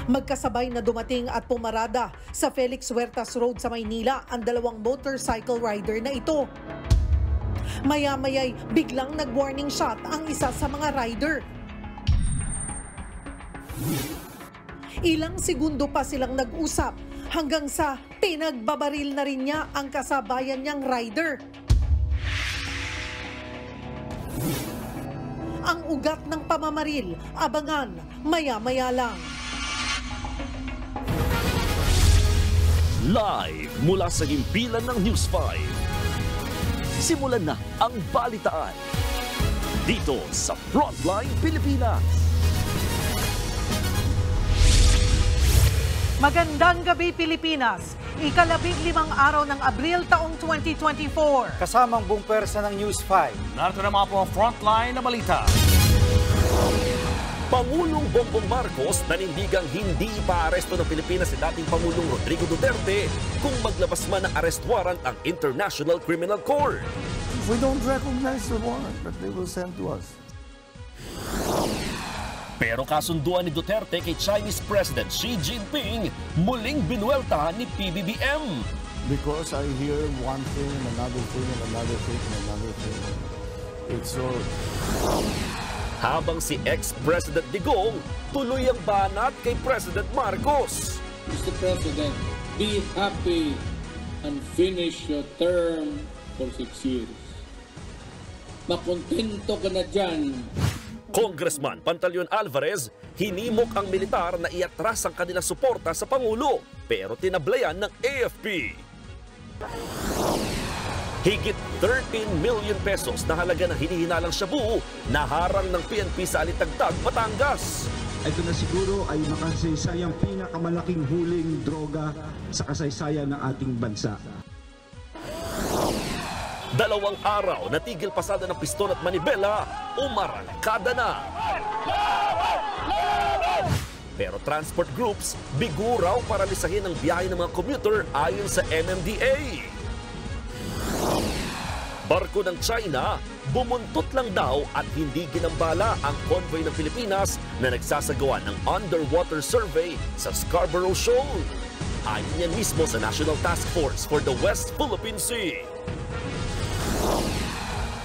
Magkasabay na dumating at pumarada sa Felix Huertas Road sa Maynila ang dalawang motorcycle rider na ito. Maya-maya'y biglang nag-warning shot ang isa sa mga rider. Ilang segundo pa silang nag-usap hanggang sa pinagbabaril na rin niya ang kasabayan niyang rider. Ang ugat ng pamamaril, abangan, maya-maya lang. Live mula sa himpilan ng News 5. Simulan na ang balitaan dito sa Frontline Pilipinas. Magandang gabi Pilipinas, ika-15 araw ng Abril taong 2024. Kasamang buong pwersa ng News 5. Narito na mga po ang frontline na balita. Pangulong Bongbong Marcos nanindigang hindi ipaaresto ng Pilipinas si dating Pangulong Rodrigo Duterte kung maglabas man ng arrest warrant ang International Criminal Court. We don't recognize the warrant that they will send to us. Pero kasunduan ni Duterte kay Chinese President Xi Jinping muling binueltahan ni PBBM. Because I hear one thing and another thing and another thing and another thing. It's so... Habang si ex-President Digong tuloy ang banat kay President Marcos. Mr. President, be happy and finish your term for 6 years. Makontento ka na dyan. Congressman Pantaleon Alvarez hinimok ang militar na iatras ang kanilang suporta sa Pangulo pero tinablayan ng AFP. Higit 13 million pesos na halaga ng hinihinalang shabu na harang ng PNP sa Alitagtag, Batangas. Ito na siguro ay makasaysayang pinakamalaking huling droga sa kasaysayan ng ating bansa. 2 araw natigil pasada ng piston at manibela, umarangkada na. Pero transport groups bigo raw para lisahin ang biyahe ng mga commuter ayon sa MMDA. Barko ng China, bumuntot lang daw at hindi ginambala ang convoy ng Pilipinas na nagsasagawa ng underwater survey sa Scarborough Shoal. Ayon yan mismo sa National Task Force for the West Philippine Sea.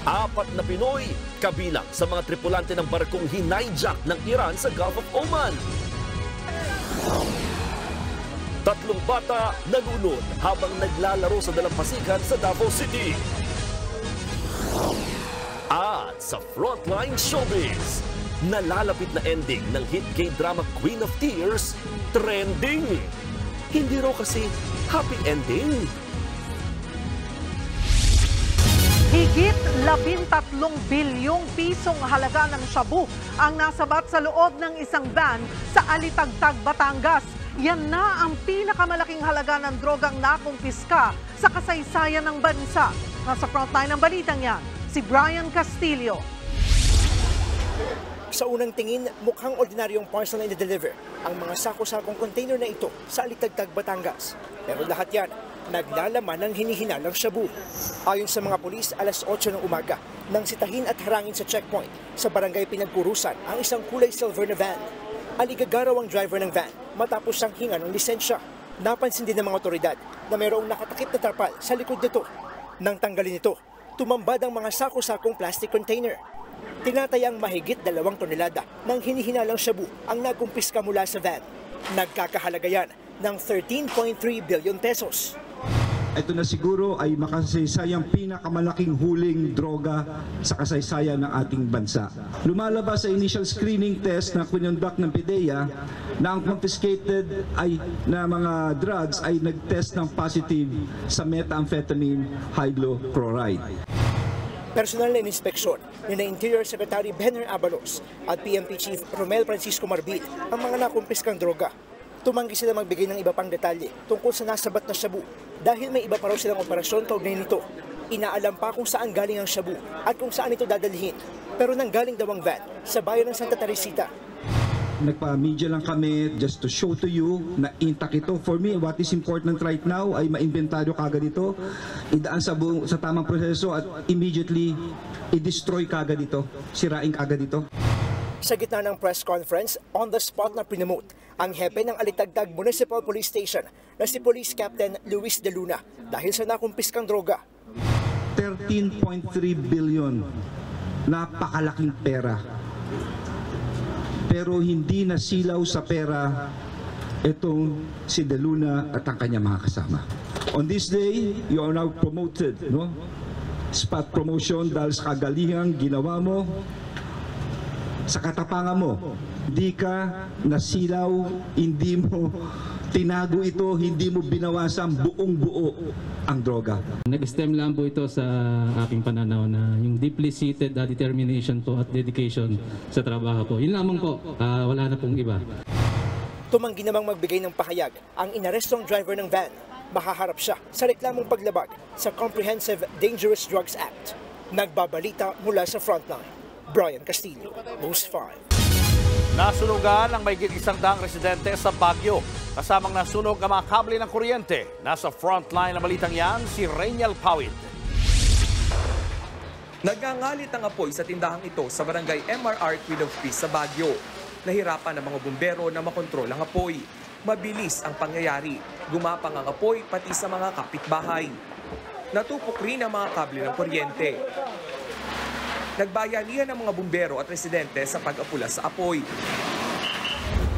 4 na Pinoy kabilang sa mga tripulante ng barkong hinijack ng Iran sa Gulf of Oman. 3 bata nalunod habang naglalaro sa dalampasigan sa Davao City. At sa Frontline Showbiz, nalalapit na ending ng hit K-drama Queen of Tears, trending. Hindi raw kasi happy ending. Higit 13 bilyong pisong halaga ng shabu ang nasabat sa loob ng isang van sa Alitagtag, Batangas. Yan na ang pinakamalaking halaga ng drogang nakumpiska sa kasaysayan ng bansa. Nasa frontline ng balitang yan, si Brian Castillo. Sa unang tingin, mukhang ordinaryong parcel na i-deliver ang mga sako-sakong container na ito sa Alitagtag, Batangas. Pero lahat yan, naglalaman ng hinihinalang shabu. Ayon sa mga pulis, alas 8 ng umaga, nang sitahin at harangin sa checkpoint sa barangay Pinagpurusan ang isang kulay silver na van. Aligagaraw ang driver ng van matapos siyang hinga ng lisensya. Napansin din ng mga otoridad na mayroong nakatakip na tarpal sa likod nito. Nang tanggalin ito, tumambad ang mga sako-sakong plastic container. Tinatayang mahigit 2 tonelada ng hinihinalang shabu ang nagkumpiska mula sa van. Nagkakahalaga yan ng 13.3 billion pesos. Ito na siguro ay makasaysayang pinakamalaking huling droga sa kasaysayan ng ating bansa. Lumalabas sa initial screening test na kinonduct ng PDEA na ang confiscated na mga drugs ay nag-test ng positive sa methamphetamine hydrochloride. Personal na inspeksyon ni na Interior Secretary Benner Abalos at PNP Chief Romel Francisco Marbit ang mga nakumpiskang droga. Tumanggi sila magbigay ng iba pang detalye tungkol sa nasabat na shabu dahil may iba pa raw silang operasyon kaugnay nito. Inaalam pa kung saan galing ang shabu at kung saan ito dadalhin. Pero nanggaling daw ang van sa bayan ng Santa Teresita. Nagpa-media lang kami just to show to you na intact ito. For me, what is important right now ay ma-inventaryo kagad ito, idaan sa tamang proseso at immediately i-destroy kagad ito, sirain kagad ito. Sa gitna ng press conference, on the spot na pinomote ang hepe ng Alitagtag Municipal Police Station na si Police Captain Luis De Luna dahil sa nakumpiskang droga. 13.3 billion. Napakalaking pera. Pero hindi nasilaw sa pera itong si De Luna at ang kanyang mga kasama. On this day, you are now promoted, no? Spot promotion dahil sa kagalingang ginawa mo, sa katapangan mo. Hindi ka nasilaw, hindi mo tinago ito, hindi mo binawasan buong buo ang droga. Nag-stem lang po ito sa aking pananaw na yung deeply seated determination po at dedication sa trabaho po. Yun lamang po, wala na pong iba. Tumanggi namang magbigay ng pahayag ang inarestong driver ng van. Mahaharap siya sa reklamong paglabag sa Comprehensive Dangerous Drugs Act. Nagbabalita mula sa Frontline. Brian Castillo, News 5. Nasunugan ang mahigit 100 residente sa Baguio. Kasamang nasunog ang mga kable ng kuryente. Nasa frontline na balitang yan, si Rainiel Pawid. Nagngangalit ang apoy sa tindahang ito sa barangay MRR Queen of Peace sa Baguio. Nahirapan ang mga bumbero na makontrol ang apoy. Mabilis ang pangyayari. Gumapang ang apoy pati sa mga kapitbahay. Natupok rin ang mga kable ng kuryente. Nagbayanihan ang mga bumbero at residente sa pag-apula sa apoy.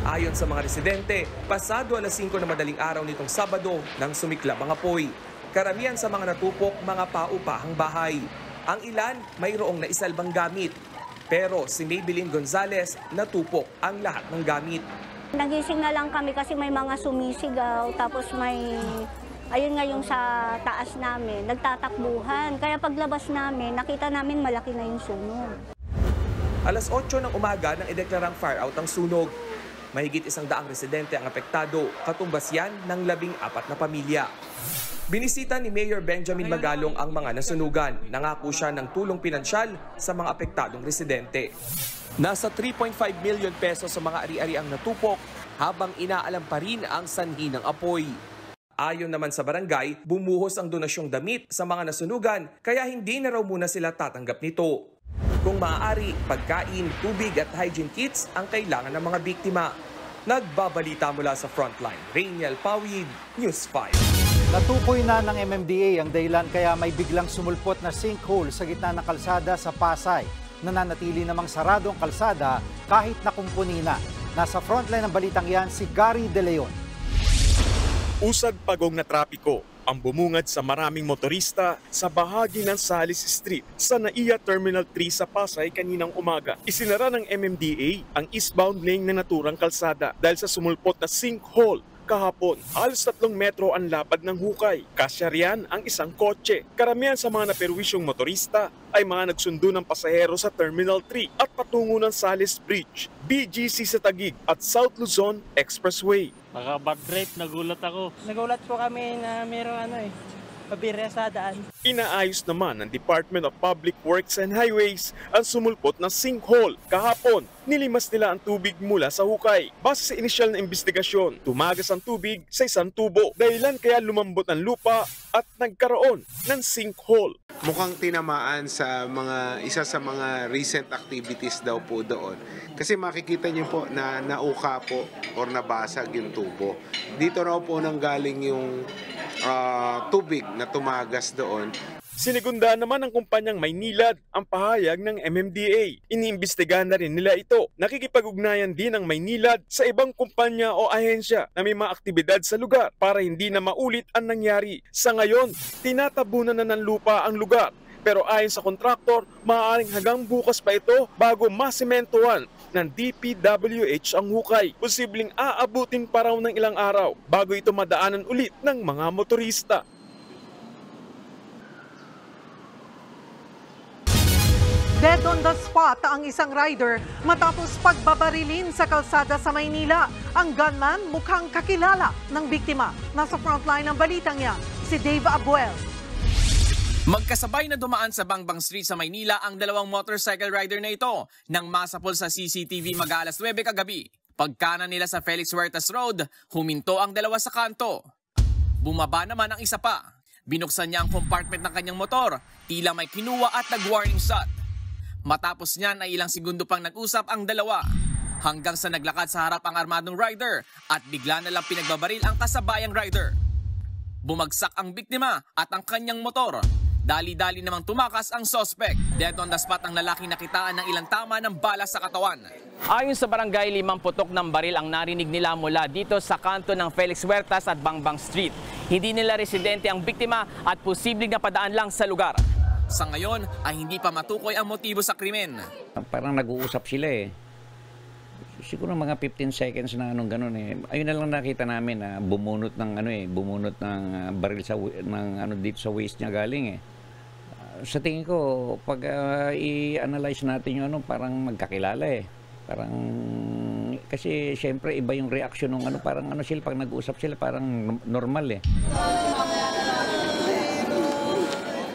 Ayon sa mga residente, pasado alas 5 na madaling araw nitong Sabado nang sumiklab ang apoy. Karamihan sa mga natupok, mga paupahang bahay. Ang ilan, mayroong naisalbang gamit. Pero si Maybelline Gonzalez, natupok ang lahat ng gamit. Nagising na lang kami kasi may mga sumisigaw, tapos may, ayun nga yung sa taas namin, nagtatakbuhan. Kaya paglabas namin, nakita namin malaki na yung sunog. Alas 8 ng umaga nang ideklarang fire out ang sunog. Mahigit 100 residente ang apektado, katumbas yan ng 14 na pamilya. Binisita ni Mayor Benjamin Magalong ang mga nasunugan. Nangako siya ng tulong pinansyal sa mga apektadong residente. Nasa 3.5 million pesos sa mga ari-ari ang natupok habang inaalam pa rin ang sanhi ng apoy. Ayon naman sa barangay, bumuhos ang donasyong damit sa mga nasunugan kaya hindi na raw muna sila tatanggap nito. Kung maaari, pagkain, tubig at hygiene kits ang kailangan ng mga biktima. Nagbabalita mula sa Frontline, Rainiel Pawid, News 5. Natukoy na ng MMDA ang dahilan kaya may biglang sumulpot na sinkhole sa gitna ng kalsada sa Pasay. Nananatili namang sarado ang kalsada kahit nakumpuni na. Nasa Frontline ng balitang yan si Gary De Leon. Usad pagong na trapiko ang bumungad sa maraming motorista sa bahagi ng Salis Street sa NAIA Terminal 3 sa Pasay kaninang umaga. Isinara ng MMDA ang eastbound lane ng naturang kalsada dahil sa sumulpot na sinkhole kahapon. Halos 3 metro ang lapad ng hukay. Kasya riyan ang isang kotse. Karamihan sa mga naperwisyong motorista ay mga nagsundo ng pasahero sa Terminal 3 at patungo ng Salis Bridge, BGC sa Taguig at South Luzon Expressway. Baka trip, nagulat ako. Nagulat po kami na mayroong pabirya sa daan. Inaayos naman ng Department of Public Works and Highways ang sumulpot na sinkhole. Kahapon, nilimas nila ang tubig mula sa hukay. Base sa inisyal na investigasyon, tumagas ang tubig sa isang tubo. Dahilan kaya lumambot ang lupa at nagkaroon ng sinkhole. Mukhang tinamaan sa isa sa mga recent activities daw po doon. Kasi makikita niyo po na nauka po or nabasag yung tubo. Dito raw po nanggaling yung tubig na tumagas doon. Sinigunda naman ng kumpanyang Maynilad ang pahayag ng MMDA. Iniimbestigahan na rin nila ito. Nakikipag-ugnayan din ang Maynilad sa ibang kumpanya o ahensya na may mga aktibidad sa lugar para hindi na maulit ang nangyari. Sa ngayon, tinatabunan na ng lupa ang lugar. Pero ayon sa kontraktor, maaaring hanggang bukas pa ito bago masimentuhan ng DPWH ang hukay. Posibleng aabutin pa raw ng ilang araw bago ito madaanan ulit ng mga motorista. Dead on the spot ang isang rider matapos pagbabarilin sa kalsada sa Maynila. Ang gunman mukhang kakilala ng biktima. Nasa frontline ng balitang yan, si Dave Abuel. Magkasabay na dumaan sa Bangbang Street sa Maynila ang dalawang motorcycle rider na ito nang masapol sa CCTV mag-alas 9 kagabi. Pagkanan nila sa Felix Huertas Road, huminto ang dalawa sa kanto. Bumaba naman ang isa pa. Binuksan niya ang compartment ng kanyang motor, tila may kinuha at nag-warning shot. Matapos niyan ay ilang segundo pang nag-usap ang dalawa. hanggang sa naglakad sa harap ang armadong rider at bigla na lang pinagbabaril ang kasabayang rider. Bumagsak ang biktima at ang kanyang motor. Dali-dali namang tumakas ang suspect. Dead on the spot ang lalaking nakitaan ng ilang tama ng bala sa katawan. Ayon sa barangay, 5 putok ng baril ang narinig nila mula dito sa kanto ng Felix Huertas at Bangbang Street. Hindi nila residente ang biktima at posibleng napadaan lang sa lugar. Sa ngayon ay hindi pa matukoy ang motibo sa krimen. Parang nag-uusap sila eh. Siguro mga 15 seconds na anong gano'n eh. Ayun na lang nakita namin na bumunot ng baril sa dito sa waist niya galing eh. Sa tingin ko pag i-analyze natin yung parang magkakilala eh. Parang kasi syempre iba yung reaction ng parang sila pag nag-uusap sila parang normal eh.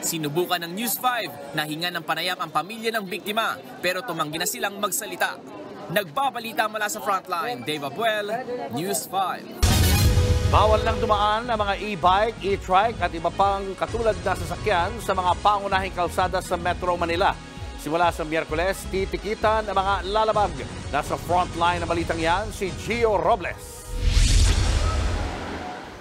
Sinubukan ng News 5 na hinga ng panayam ang pamilya ng biktima pero tumanggi na silang magsalita. Nagbabalita mula sa Frontline, Dave Abuel, News 5. Bawal nang dumaan ang mga e-bike, e-trike at iba pang katulad na sasakyan sa mga pangunahing kalsada sa Metro Manila. Simula sa Miyerkules, titikitan ang mga lalabag. Nasa Frontline na balitang yan, si Gio Robles.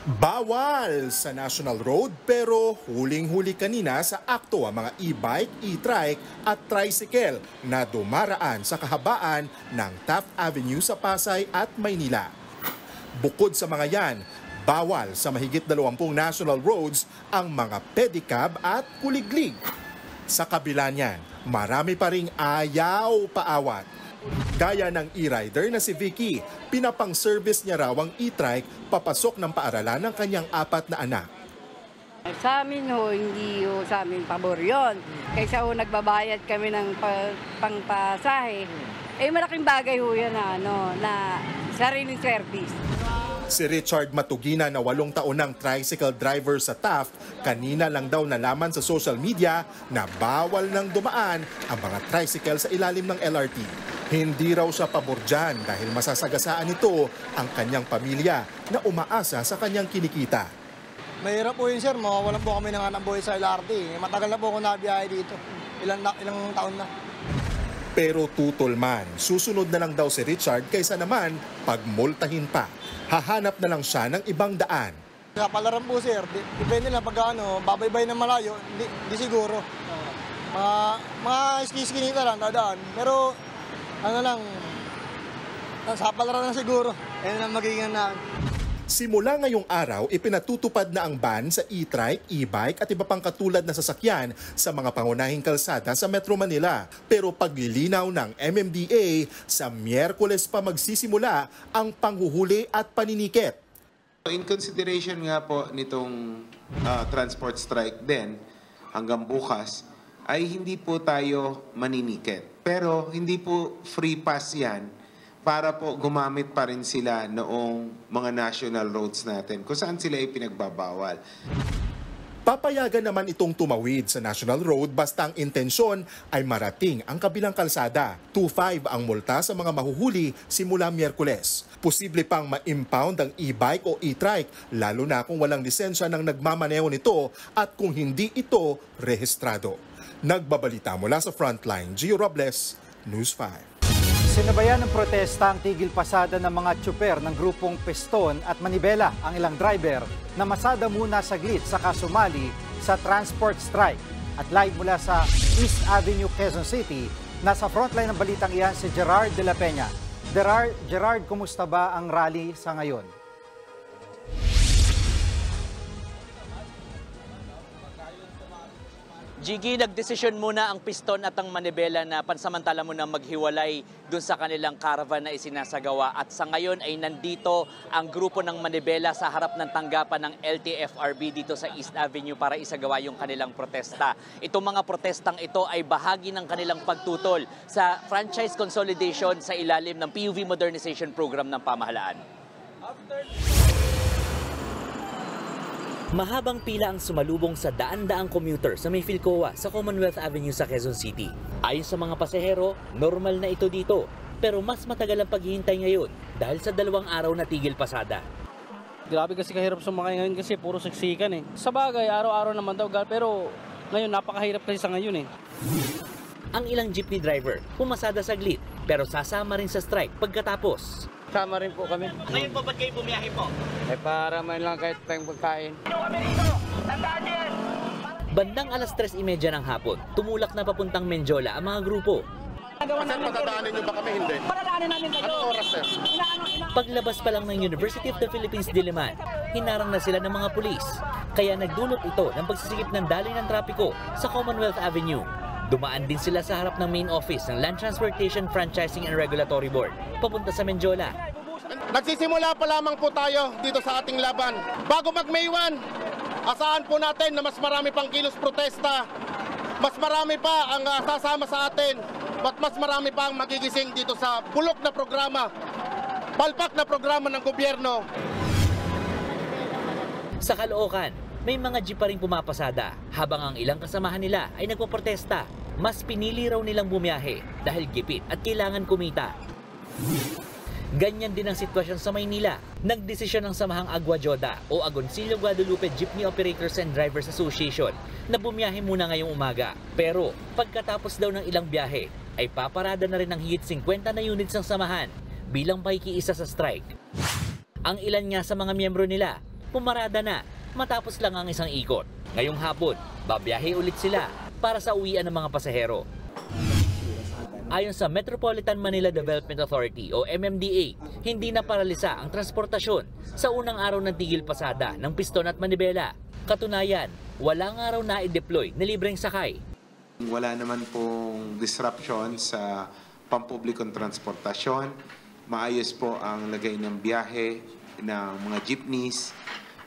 Bawal sa National Road pero huling-huli kanina sa akto ang mga e-bike, e-trike at tricycle na dumaraan sa kahabaan ng Taft Avenue sa Pasay at Maynila. Bukod sa mga yan, bawal sa mahigit 20 national roads ang mga pedicab at kuliglig. Sa kabila niyan, marami pa ring ayaw paawat. Gaya ng e-rider na si Vicky, pinapang-service niya raw ang e-trike papasok ng paaralan ng kanyang 4 na anak. Sa amin hindi sa amin pabor yun. Kaysa nagbabayad kami ng pangpasahe, malaking bagay yan na sariling service. Si Richard Matugina na 8 taon ng tricycle driver sa Taft, kanina lang daw nalaman sa social media na bawal nang dumaan ang mga tricycle sa ilalim ng LRT. Hindi raw siya pabor dyan dahil masasagasaan nito ang kanyang pamilya na umaasa sa kanyang kinikita. Mahirap po yun sir, mawawalan po kami ng hanap buhay sa LRT. Matagal na po ako nabiyahe dito, ilang taon na. Pero tutol man, susunod na lang daw si Richard kaysa naman pagmultahin pa. Hahanap na lang siya ng ibang daan. Sa palaran po sir, depende lang pag babaybay na malayo, di siguro. Mga skis-kinita lang dadaan. Pero sa palaran na siguro, ayun lang magiging namin. Simula ngayong araw, ipinatutupad na ang ban sa e-trike, e-bike at iba pang katulad na sasakyan sa mga pangunahing kalsada sa Metro Manila. Pero paglilinaw ng MMDA, sa Miyerkules pa magsisimula ang panghuhuli at paninikit. In consideration nga po nitong transport strike din hanggang bukas, ay hindi po tayo maninikit. Pero hindi po free pass yan para po gumamit pa rin sila noong mga national roads natin kung saan sila ipinagbabawal. Papayagan naman itong tumawid sa National Road basta ang intensyon ay marating ang kabilang kalsada. 2.5 ang multa sa mga mahuhuli simula Miyerkules. Posible pang ma-impound ang e-bike o e-trike lalo na kung walang lisensya ng nagmamaneho nito at kung hindi ito rehistrado. Nagbabalita mula sa Frontline, Gio Robles, News 5. Sinabayan ng protesta ang tigil pasada ng mga tsuper ng grupong Piston at Manibela ang ilang driver na masada muna saglit sa kasumali sa transport strike. At live mula sa East Avenue, Quezon City, nasa frontline ng balitang iyan si Gerard de la Peña. Gerard, kumusta ba ang rally sa ngayon? Jiggy, nagdesisyon muna ang Piston at ang Manibela na pansamantala muna maghiwalay dun sa kanilang caravan na isinasagawa. At sa ngayon ay nandito ang grupo ng Manibela sa harap ng tanggapan ng LTFRB dito sa East Avenue para isagawa yung kanilang protesta. Itong mga protestang ito ay bahagi ng kanilang pagtutol sa franchise consolidation sa ilalim ng PUV modernization program ng pamahalaan. Mahabang pila ang sumalubong sa daan-daang commuter sa may Philcoa sa Commonwealth Avenue sa Quezon City. Ayon sa mga pasahero, normal na ito dito. Pero mas matagal ang paghihintay ngayon dahil sa 2 araw na tigil pasada. Grabe kasi kahirap sumakay ngayon kasi puro siksikan eh. Sa bagay, araw-araw naman daw, pero ngayon napakahirap kasi sa ngayon eh. Ang ilang jeepney driver, pumasada saglit, pero sasama rin sa strike pagkatapos. Sama rin po kami. Ngayon po, ba't kayo bumiyahe po? Para man lang kahit tayong pagkain. Bandang alas 3:30 ng hapon, tumulak na papuntang Menjola ang mga grupo. Patadaanin niyo ba kami? Hindi. Paradaanin namin kayo. Anong oras, sir? Paglabas pa lang ng University of the Philippines Diliman, hinarang na sila ng mga pulis. Kaya nagdulot ito ng pagsisikip ng daloy ng trapiko sa Commonwealth Avenue. Dumaan din sila sa harap ng main office ng Land Transportation Franchising and Regulatory Board, papunta sa Menjola. Nagsisimula pa lamang po tayo dito sa ating laban. Bago mag-May 1, asahan po natin na mas marami pang kilos protesta. Mas marami pa ang sasama sa atin. At mas marami pa ang magigising dito sa bulok na programa, palpak na programa ng gobyerno. Sa Caloocan, may mga jeep pa rin pumapasada habang ang ilang kasamahan nila ay nagpoprotesta. Mas pinili raw nilang bumiyahe dahil gipit at kailangan kumita. Ganyan din ang sitwasyon sa Maynila. Nagdesisyon ng samahang Agua Joda o Agoncillo Guadalupe Jeepney Operators and Drivers Association na bumiyahe muna ngayong umaga. Pero pagkatapos daw ng ilang biyahe, ay paparada na rin ng higit 50 na units ng samahan bilang pakikiisa sa strike. Ang ilan nga sa mga miyembro nila, pumarada na matapos lang ang isang ikot. Ngayong hapon, babiyahe ulit sila para sa uwian ng mga pasahero. Ayon sa Metropolitan Manila Development Authority o MMDA, hindi na paralisa ang transportasyon sa unang araw ng tigil pasada ng Piston at Manibela. Katunayan, walang araw na i-deploy na libreng sakay. Wala naman pong disruption sa pampublikong transportasyon. Maayos po ang lagay ng biyahe ng mga jeepneys.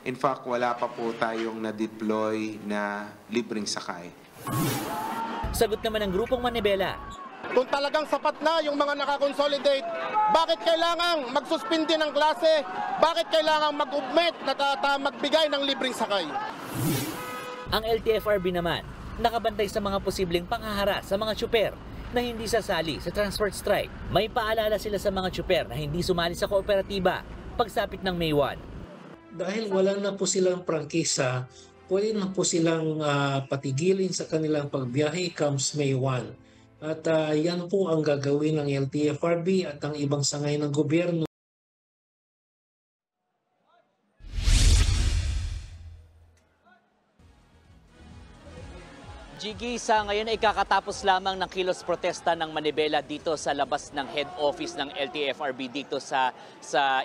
In fact, wala pa po tayong na-deploy na libreng sakay. Sagot naman ng grupong Manibela. Kung talagang sapat na yung mga nakakonsolidate, bakit kailangang magsuspindi ng klase? Bakit kailangang mag-ubmet at magbigay ng libreng sakay? Ang LTFRB naman, nakabantay sa mga posibleng panghahara sa mga tsuper na hindi sasali sa transport strike. May paalala sila sa mga tsuper na hindi sumali sa kooperatiba pagsapit ng May 1. Dahil wala na po silang prangkisa, pwede na po silang patigilin sa kanilang pagbiyahe comes May 1. At yan po ang gagawin ng LTFRB at ang ibang sangay ng gobyerno. Jiggy, sa ngayon ay kakatapos lamang ng kilos protesta ng Manibela dito sa labas ng head office ng LTFRB dito sa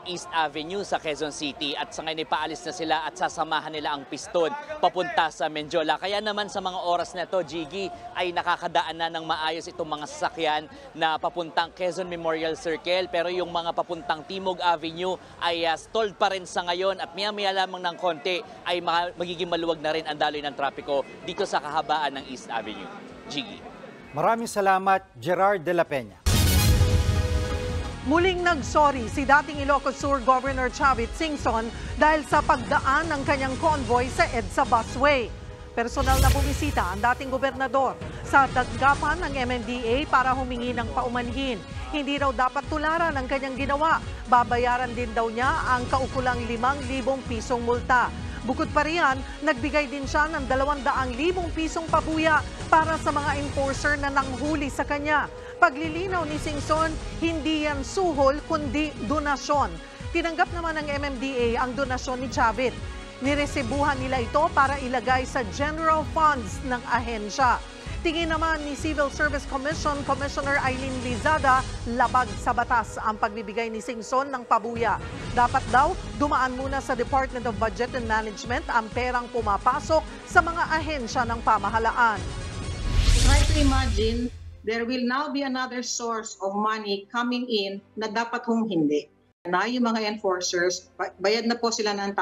East Avenue sa Quezon City. At sa ngayon ay paalis na sila at sasamahan nila ang Piston papunta sa Menjola. Kaya naman sa mga oras na ito, Jiggy, ay nakakadaan na ng maayos itong mga sasakyan na papuntang Quezon Memorial Circle. Pero yung mga papuntang Timog Avenue ay stalled pa rin sa ngayon at maya-maya lamang ng konti ay magiging maluwag na rin ang daloy ng trapiko dito sa kahabaan ng East Avenue. Jiggy. Maraming salamat, Gerard de la Peña. Muling nagsorry si dating Ilocos Sur Governor Chavit Singson dahil sa pagdaan ng kanyang convoy sa EDSA busway. Personal na bumisita ang dating gobernador sa tanggapan ng MMDA para humingi ng paumanhin. Hindi raw dapat tularan ang kanyang ginawa. Babayaran din daw niya ang kaukulang 5,000 pisong multa. Bukod pa riyan, nagbigay din siya ng 200,000 pisong pabuya para sa mga enforcer na nanghuli sa kanya. Paglilinaw ni Singson, hindi yan suhol kundi donasyon. Tinanggap naman ng MMDA ang donasyon ni Chavit. Niresebuhan nila ito para ilagay sa general funds ng ahensya. Tingin naman ni Civil Service Commission Commissioner Eileen Lizada, labag sa batas ang pagbibigay ni Singson ng pabuya. Dapat daw dumaan muna sa Department of Budget and Management ang perang pumapasok sa mga ahensya ng pamahalaan. Try to imagine there will now be another source of money coming in na dapat hindi. Na yung mga enforcers, bayad na po sila ng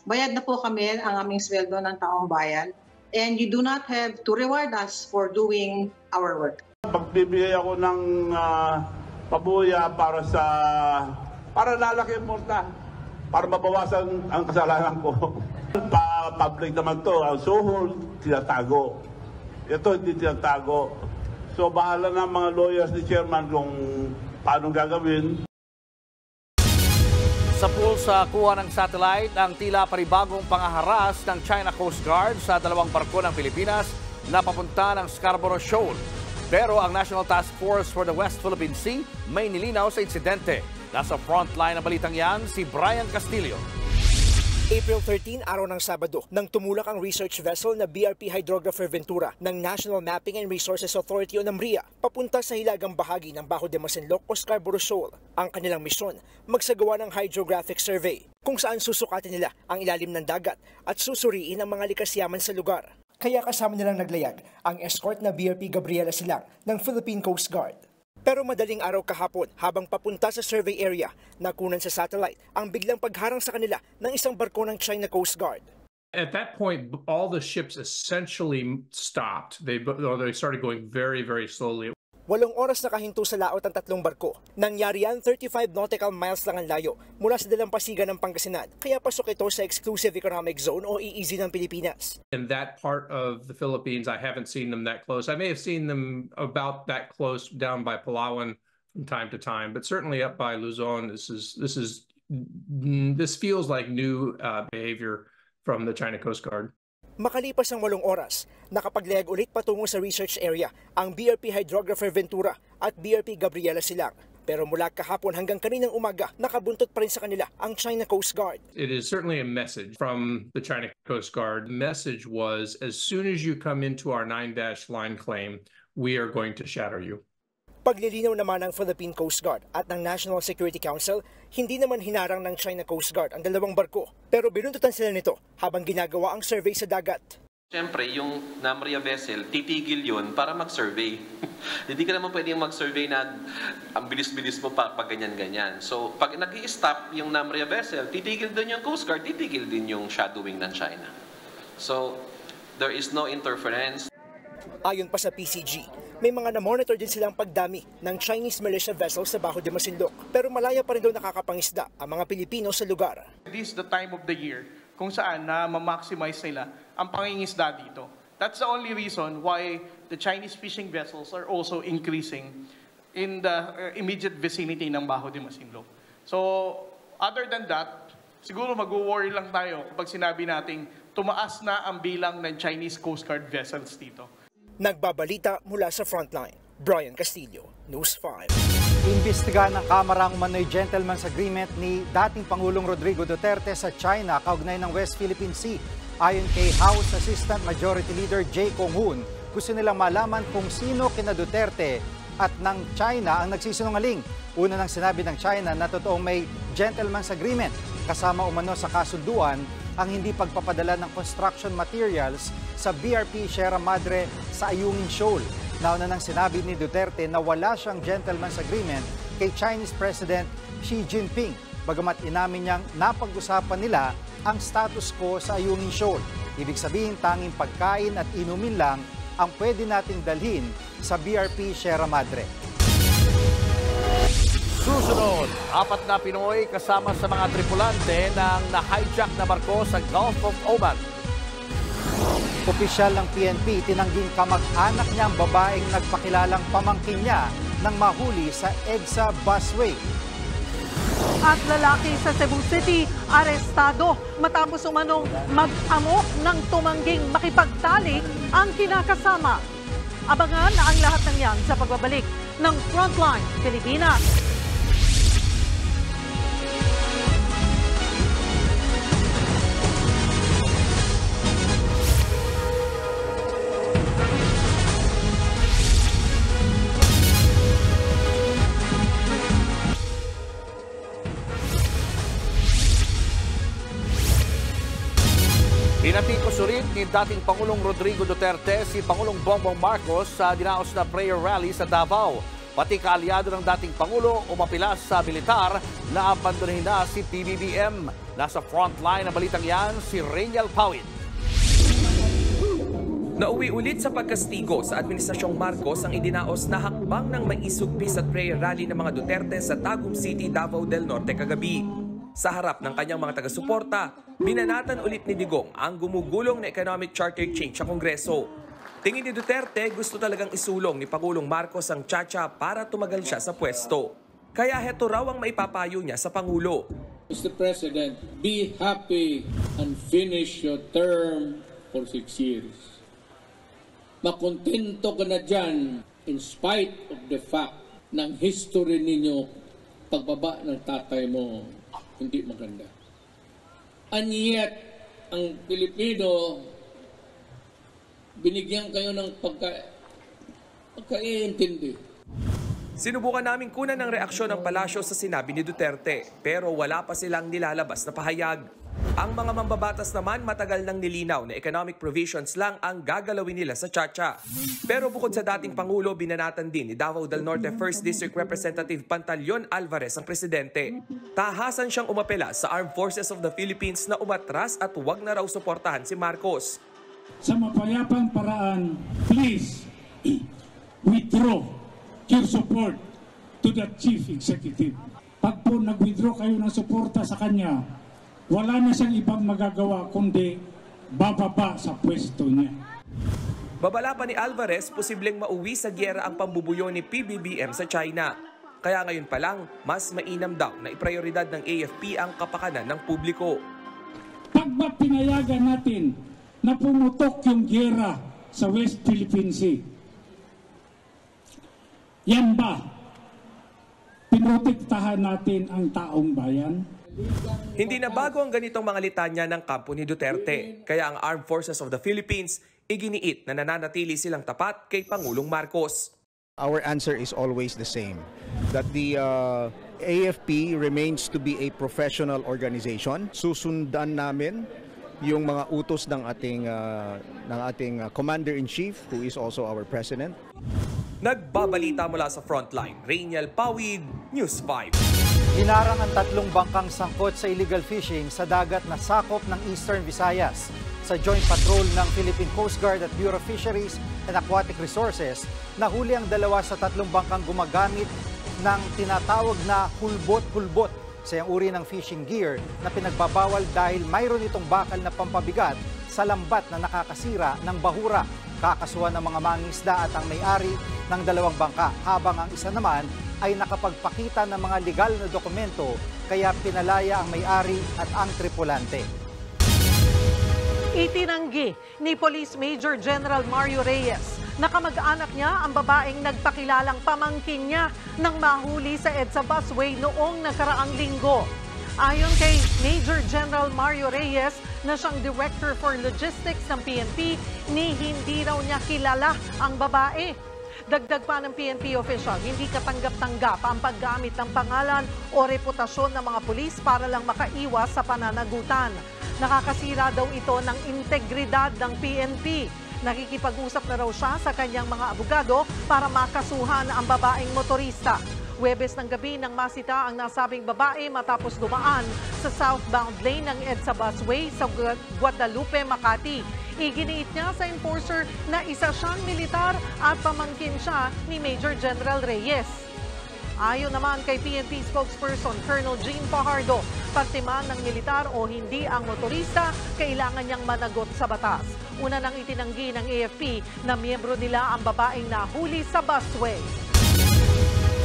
bayad na po kami ang aming sweldo ng taong bayan. And you do not have to reward us for doing our work. Pagbibigay ako ng pabuya para lalaki ang multa, para mabawasan ang kasalanan ko. Public naman to, ang suhol, tinatago. Ito hindi tinatago. So bahala na mga lawyers ni Chairman kung paano gagawin. Sa pool sa kuha ng satellite, ang tila paribagong pangaharas ng China Coast Guard sa dalawang barko ng Pilipinas na papunta ng Scarborough Shoal. Pero ang National Task Force for the West Philippine Sea may nilinaw sa insidente. Nasa frontline ng balitang yan, si Brian Castillo. April 13, araw ng Sabado, nang tumulak ang research vessel na BRP Hydrographer Ventura ng National Mapping and Resources Authority o NAMRIA papunta sa hilagang bahagi ng Bajo de Masinloc o Scarborough Shoal. Ang kanilang misyon, magsagawa ng hydrographic survey kung saan susukatin nila ang ilalim ng dagat at susuriin ang mga likas yaman sa lugar. Kaya kasama nilang naglayag ang escort na BRP Gabriela Silang ng Philippine Coast Guard. Pero madaling araw kahapon, habang papunta sa survey area, nakunan sa satellite ang biglang pagharang sa kanila ng isang barko ng China Coast Guard. At that point, all the ships essentially stopped. They started going very, very slowly. 8 oras na kahinto sa laot ang 3 barko. Nangyari yan 35 nautical miles lang ang layo mula sa dalampasigan ng Pangasinan. Kaya pasok ito sa Exclusive Economic Zone o EEZ ng Pilipinas. In that part of the Philippines, I haven't seen them that close. I may have seen them about that close down by Palawan from time to time, but certainly up by Luzon, this feels like new behavior from the China Coast Guard. Makalipas ang 8 oras, nakapaglayag ulit patungo sa research area ang BRP Hydrographer Ventura at BRP Gabriela Silang. Pero mula kahapon hanggang kaninang umaga, nakabuntot pa rin sa kanila ang China Coast Guard. It is certainly a message from the China Coast Guard. The message was, as soon as you come into our 9-dash line claim, we are going to shatter you. Paglilinaw naman ng Philippine Coast Guard at ng National Security Council, hindi naman hinarang ng China Coast Guard ang 2 barko. Pero binuntutan sila nito habang ginagawa ang survey sa dagat. Siyempre, yung NAMRIA vessel, titigil yun para mag-survey. Hindi ka naman pwedeng mag-survey na ang bilis-bilis mo pag ganyan-ganyan. So, pag nag-i-stop yung NAMRIA vessel, titigil din yung Coast Guard, titigil din yung shadowing ng China. So, there is no interference. Ayon pa sa PCG, may mga na-monitor din silang pagdami ng Chinese militia vessels sa Bajo de Masinloc. Pero malaya pa rin daw nakakapangisda ang mga Pilipino sa lugar. This is the time of the year kung saan na ma-maximize nila ang pangingisda dito. That's the only reason why the Chinese fishing vessels are also increasing in the immediate vicinity ng Bajo de Masinloc. So, other than that, siguro mag-worry lang tayo kapag sinabi nating tumaas na ang bilang ng Chinese Coast Guard vessels dito. Nagbabalita mula sa frontline, Brian Castillo, News 5. Imbestigahan ng Kamara ang umano'y gentleman's agreement ni dating Pangulong Rodrigo Duterte sa China kaugnay ng West Philippine Sea. Ayon kay House Assistant Majority Leader Jay Kong-hoon, gusto nilang malaman kung sino kina Duterte at ng China ang nagsisinungaling. Una nang sinabi ng China na totoong may gentleman's agreement kasama umano sa kasunduan ang hindi pagpapadala ng construction materials sa BRP Sierra Madre sa Ayungin Shoal. Nauna nang sinabi ni Duterte na wala siyang gentleman's agreement kay Chinese President Xi Jinping, bagamat inamin niyang napag-usapan nila ang status quo sa Ayungin Shoal. Ibig sabihin tanging pagkain at inumin lang ang pwede nating dalhin sa BRP Sierra Madre. Susunod, 4 na Pinoy kasama sa mga tripulante ng na-hijack na barko sa Gulf of Oman. Opisyal ng PNP, tinangging kamag-anak niya ang babaeng nagpakilalang pamangkin niya nang mahuli sa EDSA busway. At lalaki sa Cebu City, arestado matapos umanong mag-amok ng tumangging makipagtalik ang kinakasama. Abangan ang lahat ng yan sa pagbabalik ng Frontline Pilipinas. Pinatikos ulit ni dating Pangulong Rodrigo Duterte si Pangulong Bongbong Marcos sa dinaos na prayer rally sa Davao. Pati kaalyado ng dating Pangulo umapilas sa militar na abandonahin na si PBBM. Nasa frontline ng balitang yan si Rainiel Pawid. Nauwi ulit sa pagkastigo sa Administrasyong Marcos ang idinaos na hakbang ng maisugpis at prayer rally ng mga Duterte sa Tagum City, Davao del Norte kagabi. Sa harap ng kanyang mga taga-suporta, binanatan ulit ni Digong ang gumugulong na economic charter change sa Kongreso. Tingin ni Duterte, gusto talagang isulong ni Pangulong Marcos ang tsa-tsa para tumagal siya sa pwesto. Kaya heto raw ang maipapayo niya sa Pangulo. Mr. President, be happy and finish your term for 6 years. Makontento ka na dyan in spite of the fact ng history ninyo, pagbaba ng tatay mo, hindi maganda. And yet, ang Pilipino, binigyan kayo ng pagkaiintindi. Sinubukan namin kunan ng reaksyon ng palasyo sa sinabi ni Duterte, pero wala pa silang nilalabas na pahayag. Ang mga mambabatas naman matagal nang nilinaw na economic provisions lang ang gagalawin nila sa Chacha. Pero bukod sa dating Pangulo, binanatan din ni Davao del Norte 1st District Representative Pantaleon Alvarez ang presidente. Tahasan siyang umapela sa Armed Forces of the Philippines na umatras at huwag na raw suportahan si Marcos. Sa mapayapang paraan, please withdraw your support to the Chief Executive. Pag po nag-withdraw kayo ng suporta sa kanya, wala na siyang ibang magagawa kundi bababa sa pwesto niya. Babala pa ni Alvarez, posibleng mauwi sa giyera ang pambubuyo ni PBBM sa China. Kaya ngayon pa lang, mas mainam daw na iprioridad ng AFP ang kapakanan ng publiko. Pag ba pinayagan natin na pumutok yung giyera sa West Philippine Sea, yan ba pinotektahan natin ang taong bayan? Hindi na bago ang ganitong mga litanya ng kampo ni Duterte. Kaya ang Armed Forces of the Philippines, iginiit na nananatili silang tapat kay Pangulong Marcos. Our answer is always the same, that the AFP remains to be a professional organization. Susundan namin yung mga utos ng ating Commander-in-Chief, who is also our President. Nagbabalita mula sa Frontline, Rainiel Pawid, News 5. Hinarang ang 3 bangkang sangkot sa illegal fishing sa dagat na sakop ng Eastern Visayas. Sa joint patrol ng Philippine Coast Guard at Bureau of Fisheries and Aquatic Resources, nahuli ang 2 sa 3 bangkang gumagamit ng tinatawag na hulbot-hulbot sa iyang uri ng fishing gear na pinagbabawal dahil mayroon itong bakal na pampabigat sa lambat na nakakasira ng bahura. Kakasuhan ng mga mangingisda at ang may-ari ng 2 bangka, habang ang isa naman ay nakapagpakita ng mga legal na dokumento, kaya pinalaya ang may-ari at ang tripulante. Itinanggi ni Police Major General Mario Reyes na kamag-anak niya ang babaeng nagpakilalang pamangkin niya nang mahuli sa EDSA busway noong nakaraang linggo. Ayon kay Major General Mario Reyes na siyang Director for Logistics ng PNP, hindi raw niya kilala ang babae. Dagdag pa ng PNP official, hindi katanggap-tanggap ang paggamit ng pangalan o reputasyon ng mga pulis para lang makaiwas sa pananagutan. Nakakasira daw ito ng integridad ng PNP. Nakikipag-usap na raw siya sa kanyang mga abogado para makasuhan ang babaeng motorista. Huwebes ng gabi nang masita ang nasabing babae matapos dumaan sa southbound lane ng EDSA busway sa Guadalupe, Makati. Iginiit niya sa enforcer na isa siyang militar at pamangkin siya ni Major General Reyes. Ayon naman kay PNP spokesperson Colonel Jean Fajardo, parte man ng militar o hindi ang motorista, kailangan niyang managot sa batas. Una nang itinanggi ng AFP na miyembro nila ang babaeng nahuli sa busway.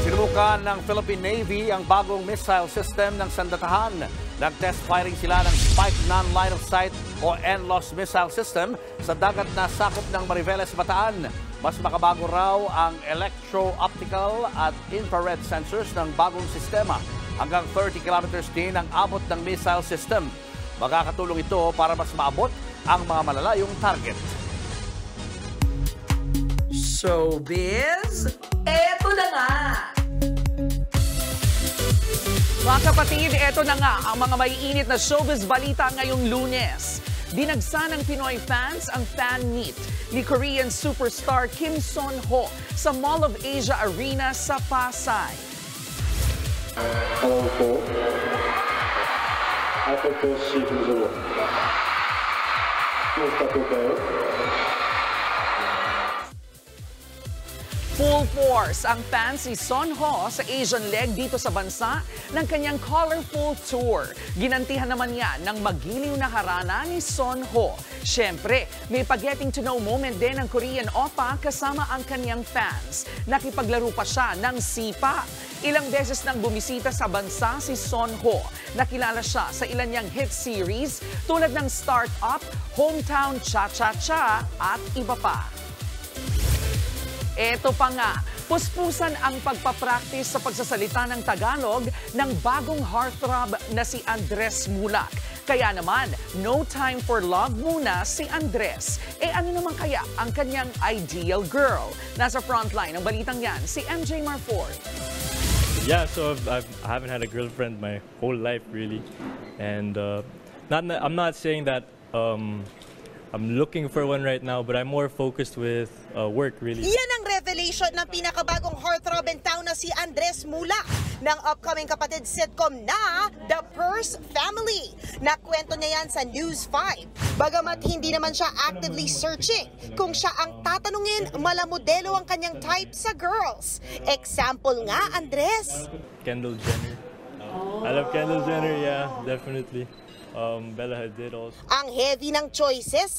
Sinubukan ng Philippine Navy ang bagong missile system ng Sandatahan. Nag-test firing sila ng Spike Non-Line of Sight o NLOS missile system sa dagat na sakop ng Mariveles, Bataan. Mas makabago raw ang electro-optical at infrared sensors ng bagong sistema. Hanggang 30 kilometers din ang abot ng missile system. Makakatulong ito para mas maabot ang mga malalayong target. Showbiz, eto na nga! Mga kapatid, eto na nga ang mga maiinit na showbiz balita ngayong Lunes. Dinagsa ng Pinoy fans ang fan meet ni Korean superstar Kim Son-ho sa Mall of Asia Arena sa Pasay. Hello po. Ako po si Kim. Kumusta po kayo? Full force ang fan si Son-ho sa Asian leg dito sa bansa ng kanyang colorful tour. Ginantihan naman niya ng magiliw na harana ni Son-ho. Siyempre, may pag-getting to know moment din ng Korean oppa kasama ang kanyang fans. Nakipaglaro pa siya ng sipa. Ilang beses nang bumisita sa bansa si Son-ho. Nakilala siya sa ilan niyang hit series tulad ng Start Up, Hometown Cha-Cha-Cha at iba pa. Eto pa nga, puspusan ang pagpapractice sa pagsasalita ng Tagalog ng bagong heartthrob na si Andres Mulak. Kaya naman, no time for love muna si Andres. Ano naman kaya ang kanyang ideal girl? Nasa frontline ng balitang yan, si MJ Marfor. Yeah, so I haven't had a girlfriend my whole life really, and I'm not saying that I'm looking for one right now, but I'm more focused with work really. Yan ang revelation ng pinakabagong heartthrob in town na si Andres Mulak ng upcoming kapatid sitcom na The Purse Family. Nakwento niya yan sa News 5. Bagamat hindi naman siya actively searching, kung siya ang tatanungin, malamodelo ang kanyang type sa girls. Example nga, Andres. Kendall Jenner. I love Kendall Jenner, yeah, definitely. Bella Hadid also. Ang heavy ng choices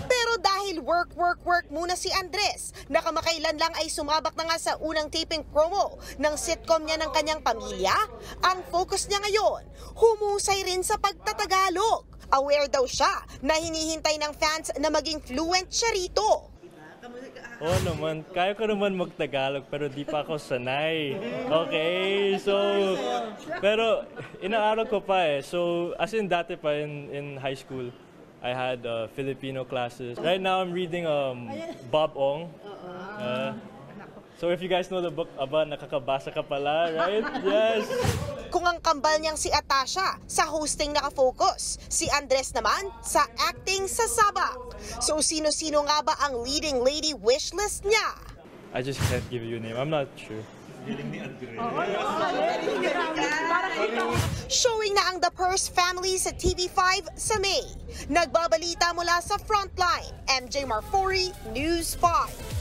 pero dahil work muna si Andres, nakamakailan lang ay sumabak na nga sa unang taping promo ng sitcom niya ng kanyang pamilya. Ang focus niya ngayon, humusay rin sa pagtatagalog. Aware daw siya na hinihintay ng fans na maging fluent siya rito. Oo naman, kaya ko naman mag-Tagalog pero di pa ako sanay. Okay, so, pero inaaral ko pa So, as in dati pa in high school, I had Filipino classes. Right now, I'm reading Bob Ong. So if you guys know the book, nakakabasa ka pala, right? Yes! Kung ang kambal niyang si Atasha sa hosting nakafocus, si Andres naman sa acting sa sabak. So sino-sino nga ba ang leading lady wishlist niya? I just can't give you a name. I'm not sure. Showing na ang The Purse Family sa TV5 sa May. Nagbabalita mula sa Frontline, MJ Marfori, News 5.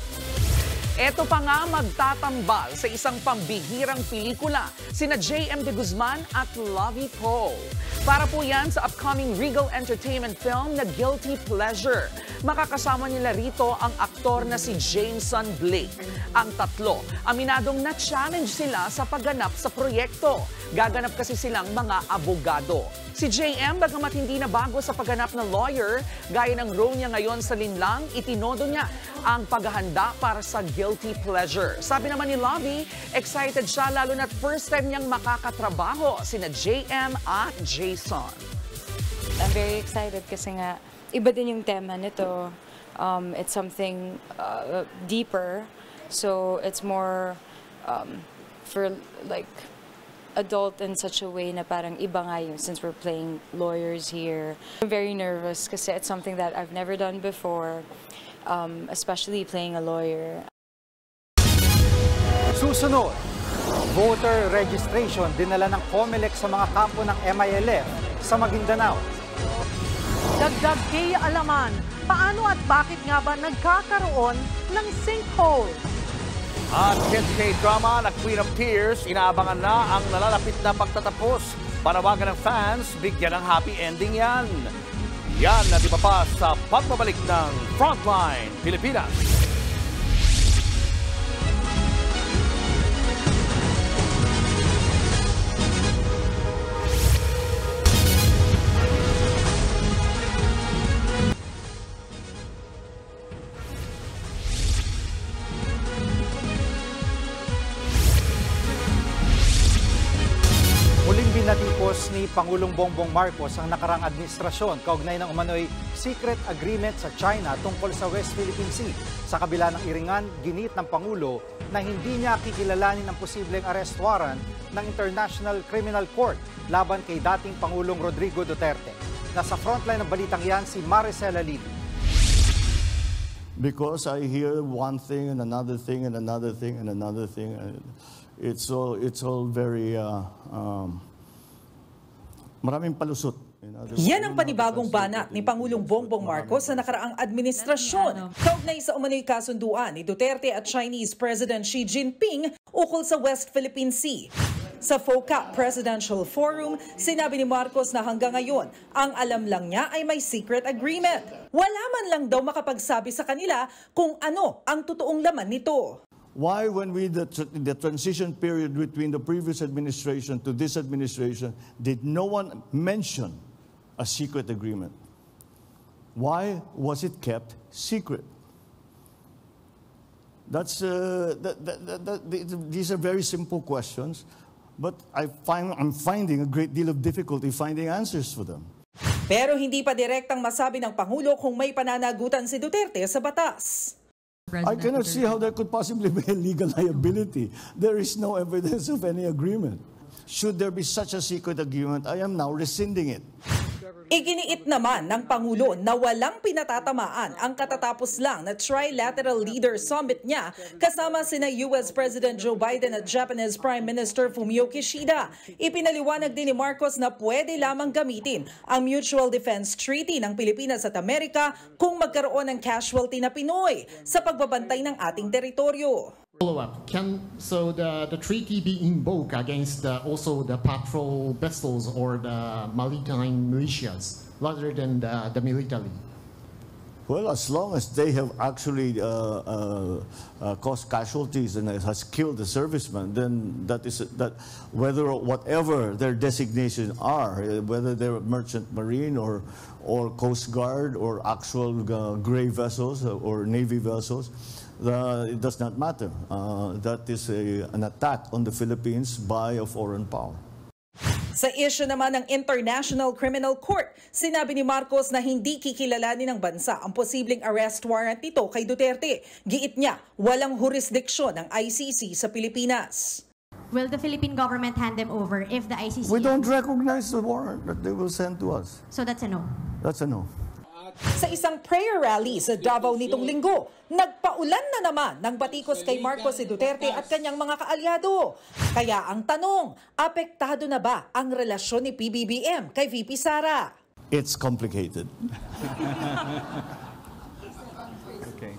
Eto pa nga magtatambal sa isang pambihirang pelikula, sina J.M. de Guzman at Lovie Poe. Para po yan sa upcoming Regal Entertainment film na Guilty Pleasure. Makakasama nila rito ang aktor na si Jameson Blake. Ang tatlo, aminadong na-challenge sila sa pagganap sa proyekto. Gaganap kasi silang mga abogado. Si JM, bagamat hindi na bago sa pagganap na lawyer, gaya ng role niya ngayon sa Linlang, itinodo niya ang paghahanda para sa Guilty Pleasure. Sabi naman ni Lovie, excited siya lalo na't first time niyang makakatrabaho sina JM at Jason. I'm very excited kasi nga iba din yung tema nito. It's something deeper, so it's more for like adult in such a way na parang iba nga yun since we're playing lawyers here. I'm very nervous kasi it's something that I've never done before, especially playing a lawyer. Susunod, voter registration dinala ng COMELEC sa mga kampo ng MILF sa Maguindanao. Dagdag kay alaman, paano at bakit nga ba nagkakaroon ng sinkhole? At K-drama na Queen of Tears, inaabangan na ang nalalapit na pagtatapos. Panawagan ng fans, bigyan ng happy ending yan. Yan na di ba pa sa pagbabalik ng Frontline Pilipinas. Natipos ni Pangulong Bongbong Marcos ang nakarang administrasyon kaugnay ng umano'y secret agreement sa China tungkol sa West Philippine Sea. Sa kabila ng iringan, ginit ng Pangulo na hindi niya kikilalanin ang posibleng arrest warrant ng International Criminal Court laban kay dating Pangulong Rodrigo Duterte. Nasa frontline ng balitang yan si Maricela Lili. Because I hear one thing and another thing and another thing and another thing. It's all very maraming palusot. Yan ang panibagong banat ni Pangulong Bongbong Marcos sa nakaraang administrasyon. Kaugnay sa umano'y kasunduan ni Duterte at Chinese President Xi Jinping ukol sa West Philippine Sea. Sa FOCAC Presidential Forum, sinabi ni Marcos na hanggang ngayon, ang alam lang niya ay may secret agreement. Wala man lang daw makapagsabi sa kanila kung ano ang totoong laman nito. Why, when the transition period between the previous administration to this administration, did no one mention a secret agreement? Why was it kept secret? These are very simple questions, but I'm finding a great deal of difficulty finding answers for them. Pero hindi pa direktang masabi ng Pangulo kung may pananagutan si Duterte sa batas. I cannot see how there could possibly be a legal liability. There is no evidence of any agreement. Should there be such a secret agreement, I am now rescinding it. Iginiit naman ng Pangulo na walang pinatatamaan ang katatapos lang na trilateral leader summit niya kasama sina US President Joe Biden at Japanese Prime Minister Fumio Kishida. Ipinaliwanag din ni Marcos na pwede lamang gamitin ang Mutual Defense Treaty ng Pilipinas at Amerika kung magkaroon ng casualty na Pinoy sa pagbabantay ng ating teritoryo. Follow-up. So the treaty be invoked against also the patrol vessels or the maritime militias rather than the military? Well, as long as they have actually caused casualties and has killed the servicemen, then that whatever their designations are, whether they're merchant marine or Coast Guard or actual gray vessels or Navy vessels, it does not matter. That is an attack on the Philippines by a foreign power. Sa issue naman ng International Criminal Court, sinabi ni Marcos na hindi kikilalanin ng bansa ang posibleng arrest warrant nito kay Duterte. Giit niya, walang jurisdiksyon ng ICC sa Pilipinas. Will the Philippine government hand them over if the ICC... We don't recognize the warrant that they will send to us. So that's a no? That's a no. Sa isang prayer rally sa Davao nitong linggo, nagpaulan na naman ng batikos kay Marcos si Duterte at kanyang mga kaalyado. Kaya ang tanong, apektado na ba ang relasyon ni PBBM kay VP Sara? It's complicated. Okay.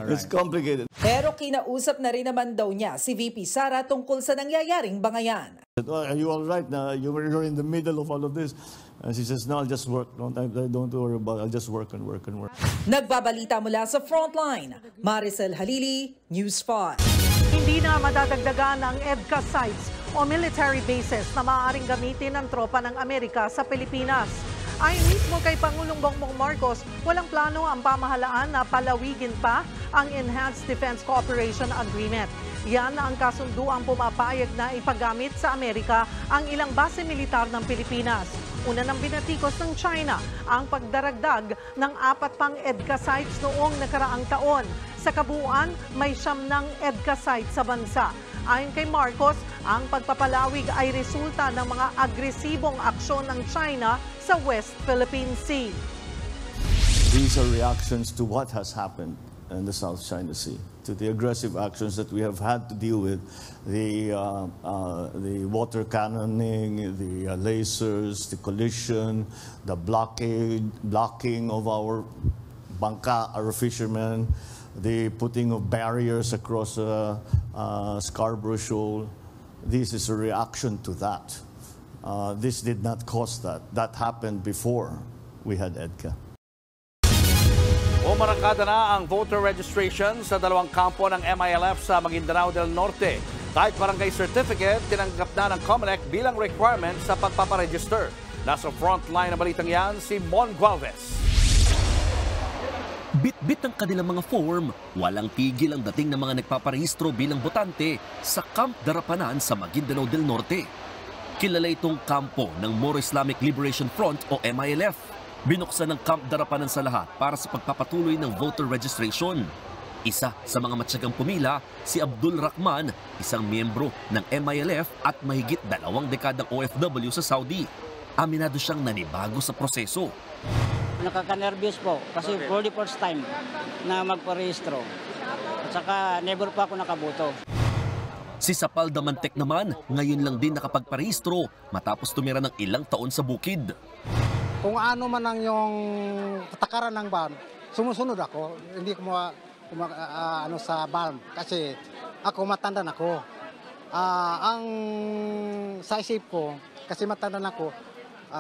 It's complicated. Pero kinausap na rin naman daw niya si VP Sara tungkol sa nangyayaring bangayan. Are you all right now? You're in the middle of all of this. And she says, no, I'll just work. Don't worry about it. I'll just work and work and work. Nagbabalita mula sa Frontline, Maricel Halili, News 5. Hindi na madadagdagan ang EDCA sites o military bases na maaaring gamitin ng tropa ng Amerika sa Pilipinas. Ayon mismo kay Pangulong Bongbong Marcos, walang plano ang pamahalaan na palawigin pa ang Enhanced Defense Cooperation Agreement. Yan ang kasunduang pumapayag na ipagamit sa Amerika ang ilang base militar ng Pilipinas. Una nang binatikos ng China ang pagdaragdag ng 4 pang EDCA sites noong nakaraang taon. Sa kabuuan, may 9 EDCA sites sa bansa. Ayon kay Marcos, ang pagpapalawig ay resulta ng mga agresibong aksyon ng China sa West Philippine Sea. These are reactions to what has happened in the South China Sea, to the aggressive actions that we have had to deal with, the water cannoning, the lasers, the collision, the blocking of our bangka, our fishermen, the putting of barriers across Scarborough Shoal. This is a reaction to that. This did not cause that. That happened before we had EDCA. Umarangkada na ang voter registration sa 2 kampo ng MILF sa Maguindanao del Norte. Kahit barangay certificate, tinanggap na ng COMELEC bilang requirement sa pagpaparegister. Nasa frontline ng balitang yan, si Mon Gualvez. Bit-bit ang kanilang mga form, walang tigil ang dating ng mga nagpaparehistro bilang botante sa Camp Darapanan sa Maguindanao del Norte. Kilala itong kampo ng Moro Islamic Liberation Front o MILF. Binuksan ng Camp Darapanan sa lahat para sa pagpapatuloy ng voter registration. Isa sa mga matyagang pumila, si Abdul Rahman, isang miyembro ng MILF at mahigit 2 dekadang OFW sa Saudi. Aminado siyang nanibago sa proseso. Nakaka-nervous po kasi for the first time na magparehistro. At saka never pa ako nakaboto. Si Sapal Damantek naman, ngayon lang din nakapagparehistro matapos tumira ng ilang taon sa bukid. Kung ano man ang yung patakaran ng BAM, sumusunod ako. Hindi ko ano sa BAM kasi ako matanda na ako. Ang sa isip ko, kasi matanda na ako,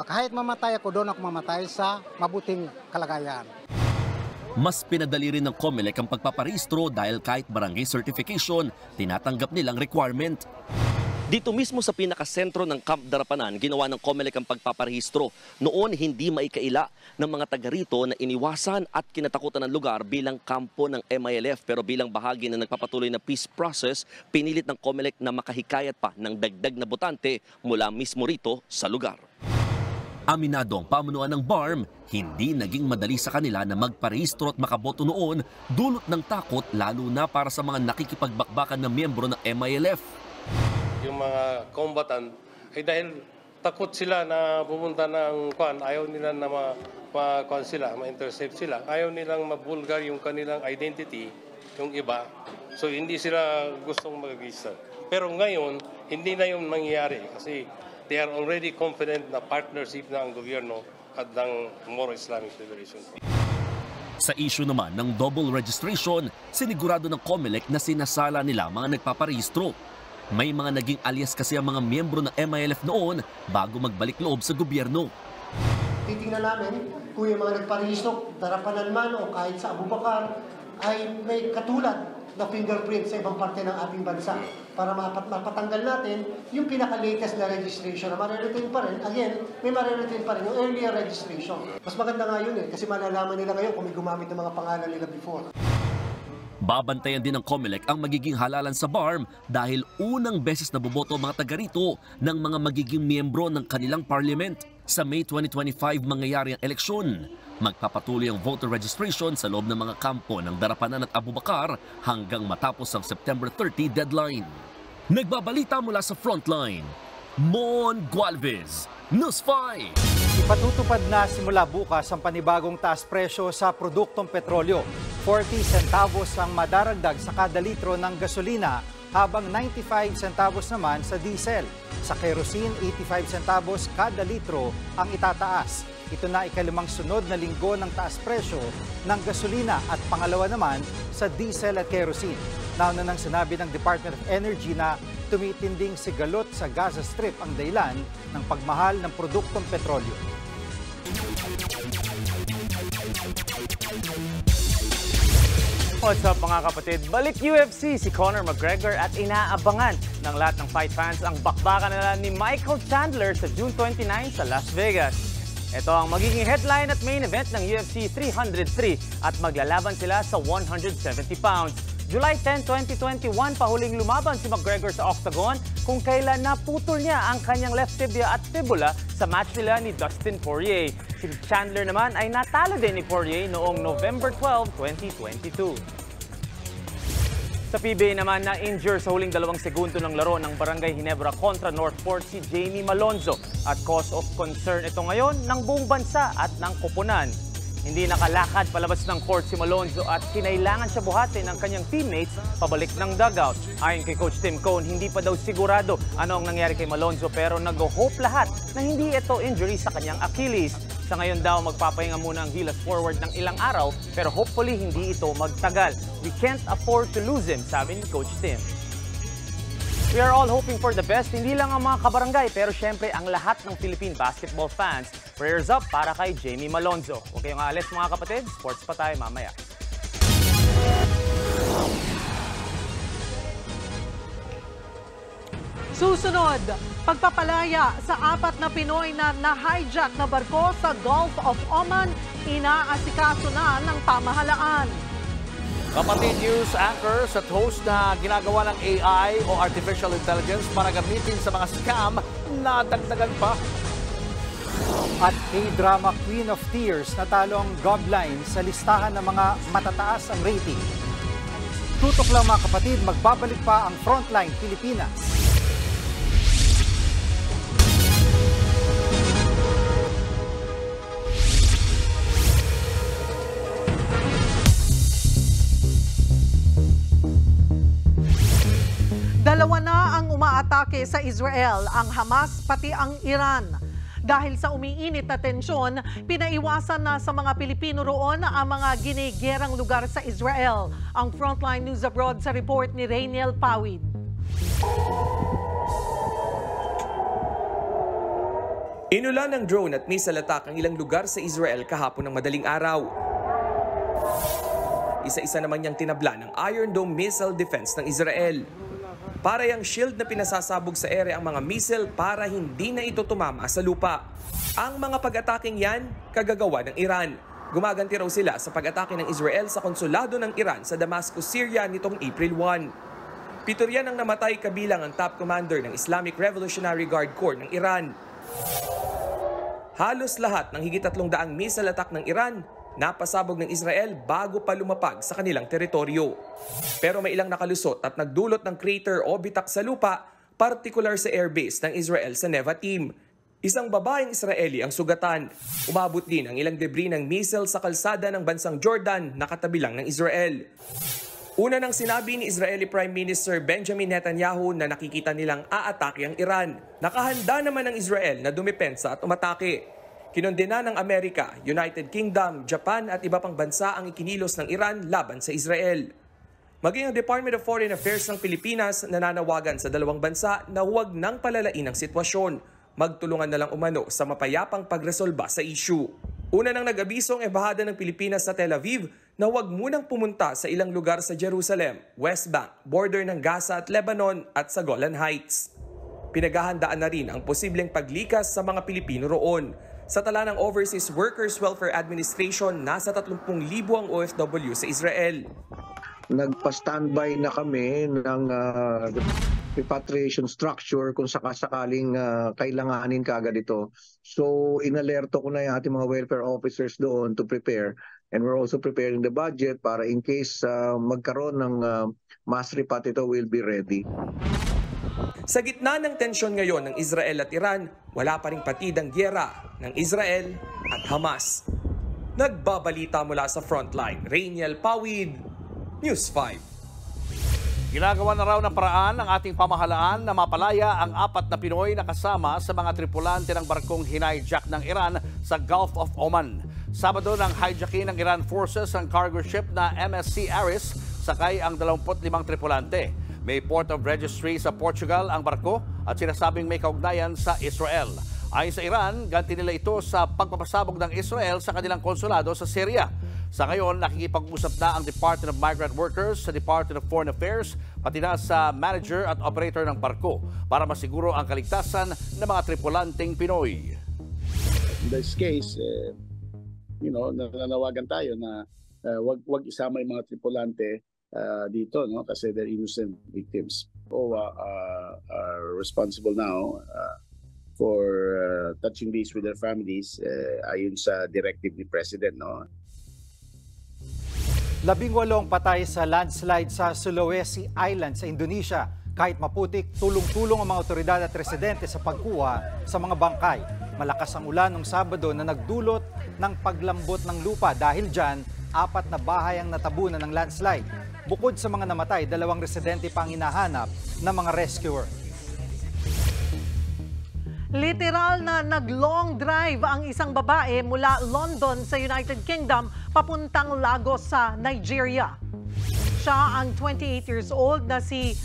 kahit mamatay ako, doon ako mamatay sa mabuting kalagayan. Mas pinadali rin ng COMELEC ang pagpaparehistro dahil kahit barangay certification, tinatanggap nilang requirement. Dito mismo sa pinakasentro ng Camp Darapanan, ginawa ng COMELEC ang pagpaparehistro. Noon, hindi maikaila ng mga taga rito na iniwasan at kinatakutan ng lugar bilang kampo ng MILF. Pero bilang bahagi na nagpapatuloy na peace process, pinilit ng COMELEC na makahikayat pa ng dagdag na botante mula mismo rito sa lugar. Aminado ang pamunuan ng BARM, hindi naging madali sa kanila na magparehistro at makaboto noon, dulot ng takot lalo na para sa mga nakikipagbakbakan na miyembro ng MILF. Yung mga combatant ay dahil takot sila na pumunta ng kwan, ayaw nila na ma-kwan sila, ma-intercept sila. Ayaw nilang mabulgar yung kanilang identity, yung iba. So hindi sila gustong mag-register. Pero ngayon, hindi na yung mangyayari kasi they are already confident na partnership na ang gobyerno at ng Moro Islamic Liberation. Sa issue naman ng double registration, sinigurado ng COMELEC na sinasala nila mga nagpaparehistro. May mga naging alias kasi ang mga miyembro ng MILF noon bago magbalik loob sa gobyerno. Titingnan namin kung yung mga nagparehistro, Darapanan man o kahit sa Abubakar, ay may katulad na fingerprint sa ibang parte ng ating bansa para mapatanggal natin yung pinaka-latest na registration na mariretain pa rin. Again, may mariretain pa rin yung earlier registration. Mas maganda nga yun kasi malalaman nila ngayon kung may gumamit ng mga pangalan nila before. Babantayan din ng COMELEC ang magiging halalan sa BARM dahil unang beses na boboto ang mga taga rito ng mga magiging miyembro ng kanilang parliament. Sa May 2025 mangyayari ang eleksyon. Magpapatuloy ang voter registration sa loob ng mga kampo ng Darapanan at Abubakar hanggang matapos ang September 30 deadline. Nagbabalita mula sa Frontline, Mon Gualvez, News 5. Ipatutupad na simula bukas ang panibagong taas presyo sa produktong petrolyo. 40 centavos ang madaragdag sa kada litro ng gasolina habang 95 centavos naman sa diesel. Sa kerosene, 85 centavos kada litro ang itataas. Ito na ikalimang sunod na linggo ng taas presyo ng gasolina at pangalawa naman sa diesel at kerosene. Nauna nang sinabi ng Department of Energy na tumitinding sigalot sa Gaza Strip ang dahilan ng pagmahal ng produktong petrolyo. What's up mga kapatid? Balik UFC si Conor McGregor at inaabangan ng lahat ng fight fans ang bakbakan nila ni Michael Chandler sa June 29 sa Las Vegas. Ito ang magiging headline at main event ng UFC 303 at maglalaban sila sa 170 pounds. July 10, 2021, pahuling lumaban si McGregor sa Octagon kung kailan naputol niya ang kanyang left tibia at fibula sa match nila ni Dustin Poirier. Si Chandler naman ay natalo din ni Poirier noong November 12, 2022. Sa PBA naman na injure sa huling 2 segundo ng laro ng Barangay Ginebra kontra Northport si Jamie Malonzo at cause of concern ito ngayon ng buong bansa at ng koponan. Hindi nakalakad palabas ng court si Malonzo at kinailangan siya buhatin ng kanyang teammates pabalik ng dugout. Ayon kay Coach Tim Cone, hindi pa daw sigurado ano ang nangyari kay Malonzo pero nag-hope lahat na hindi ito injury sa kanyang Achilles. Sa ngayon daw magpapahinga muna ang Gilas forward ng ilang araw pero hopefully hindi ito magtagal. We can't afford to lose him, sabi ni Coach Tim. We are all hoping for the best, hindi lang ang mga kabarangay pero syempre ang lahat ng Philippine basketball fans. Prayers up para kay Jamie Malonzo. Huwag kayong aalis mga kapatid, sports pa tayo mamaya. Susunod, pagpapalaya sa 4 na Pinoy na na-hijack na barko sa Gulf of Oman, inaasikaso na ng pamahalaan. Kapatid news anchors at host na ginagawa ng AI o Artificial Intelligence para gamitin sa mga scam na dagdagan pa. At K-drama Queen of Tears natalo ang Gobline sa listahan ng mga matataas ang rating. Tutok lang mga kapatid, magbabalik pa ang Frontline Pilipinas. Dalawa na ang umaatake sa Israel, ang Hamas pati ang Iran. Dahil sa umiinit na tensyon, pinaiwasan na sa mga Pilipino roon ang mga ginigerang lugar sa Israel. Ang Frontline News Abroad sa report ni Rainiel Pawid. Inulan ng drone at missile attack ang ilang lugar sa Israel kahapon ng madaling araw. Isa-isa naman niyang tinabla ng Iron Dome missile defense ng Israel. Para yung shield na pinasasabog sa ere ang mga missile para hindi na ito tumama sa lupa. Ang mga pag-ataking yan, kagagawa ng Iran. Gumaganti raw sila sa pag-atake ng Israel sa konsulado ng Iran sa Damascus, Syria nitong April 1. 7 riyan ang namatay kabilang ang top commander ng Islamic Revolutionary Guard Corps ng Iran. Halos lahat ng higit 300 missile attack ng Iran napasabog ng Israel bago pa lumapag sa kanilang teritoryo. Pero may ilang nakalusot at nagdulot ng crater o bitak sa lupa, partikular sa airbase ng Israel sa Nevatim. Isang babaeng Israeli ang sugatan. Umabot din ang ilang debris ng missile sa kalsada ng bansang Jordan na katabi lang ng Israel. Una nang sinabi ni Israeli Prime Minister Benjamin Netanyahu na nakikita nilang aatake ang Iran. Nakahanda naman ang Israel na dumepensa at umatake. Kinondena ng Amerika, United Kingdom, Japan at iba pang bansa ang ikinilos ng Iran laban sa Israel. Maging ang Department of Foreign Affairs ng Pilipinas nananawagan sa dalawang bansa na huwag nang palalain ang sitwasyon. Magtulungan na lang umano sa mapayapang pagresolba sa issue. Una nang nag-abiso ang embahada ng Pilipinas sa Tel Aviv na huwag munang pumunta sa ilang lugar sa Jerusalem, West Bank, border ng Gaza at Lebanon at sa Golan Heights. Pinaghahandaan na rin ang posibleng paglikas sa mga Pilipino roon. Sa tala ng Overseas Workers Welfare Administration, nasa 30,000 ang OFW sa Israel. Nagpa-standby na kami ng repatriation structure kung sakasakaling kailanganin kaagad ito. So inalerto ko na yung ating mga welfare officers doon to prepare. And we're also preparing the budget para in case magkaroon ng mass repat, ito will be ready. Sa gitna ng tensyon ngayon ng Israel at Iran, wala pa ring patid ang gyera ng Israel at Hamas. Nagbabalita mula sa frontline, Rainiel Pawid, News 5. Ginagawa na raw ng paraan ng ating pamahalaan na mapalaya ang 4 na Pinoy na kasama sa mga tripulante ng barkong hinijack ng Iran sa Gulf of Oman. Sabado nang hijacking ng Iran forces ang cargo ship na MSC Aris, sakay ang 25 tripulante. May port of registry sa Portugal ang barko at sinasabing may kaugnayan sa Israel. Ayon sa Iran, ganti nila ito sa pagpapasabog ng Israel sa kanilang konsulado sa Syria. Sa ngayon, nakikipag-usap na ang Department of Migrant Workers sa Department of Foreign Affairs, pati na sa manager at operator ng barko para masiguro ang kaligtasan ng mga tripulanteng Pinoy. In this case, nananawagan tayo na wag isama yung mga tripulante dito, no, kasi they're innocent victims. OWA are responsible now for touching base with their families ayon sa directive ni President, no. 18 patay sa landslide sa Sulawesi Island sa Indonesia. Kahit maputik, tulong-tulong ang mga otoridad at residente sa pagkuha sa mga bangkay. Malakas ang ulan nung Sabado na nagdulot ng paglambot ng lupa. Dahil dyan, 4 na bahay ang natabunan ng landslide. Bukod sa mga namatay, 2 residente pa ang hinahanap ng mga rescuer. Literal na nag-long drive ang isang babae mula London sa United Kingdom papuntang Lagos sa Nigeria. Siya ang 28 years old na si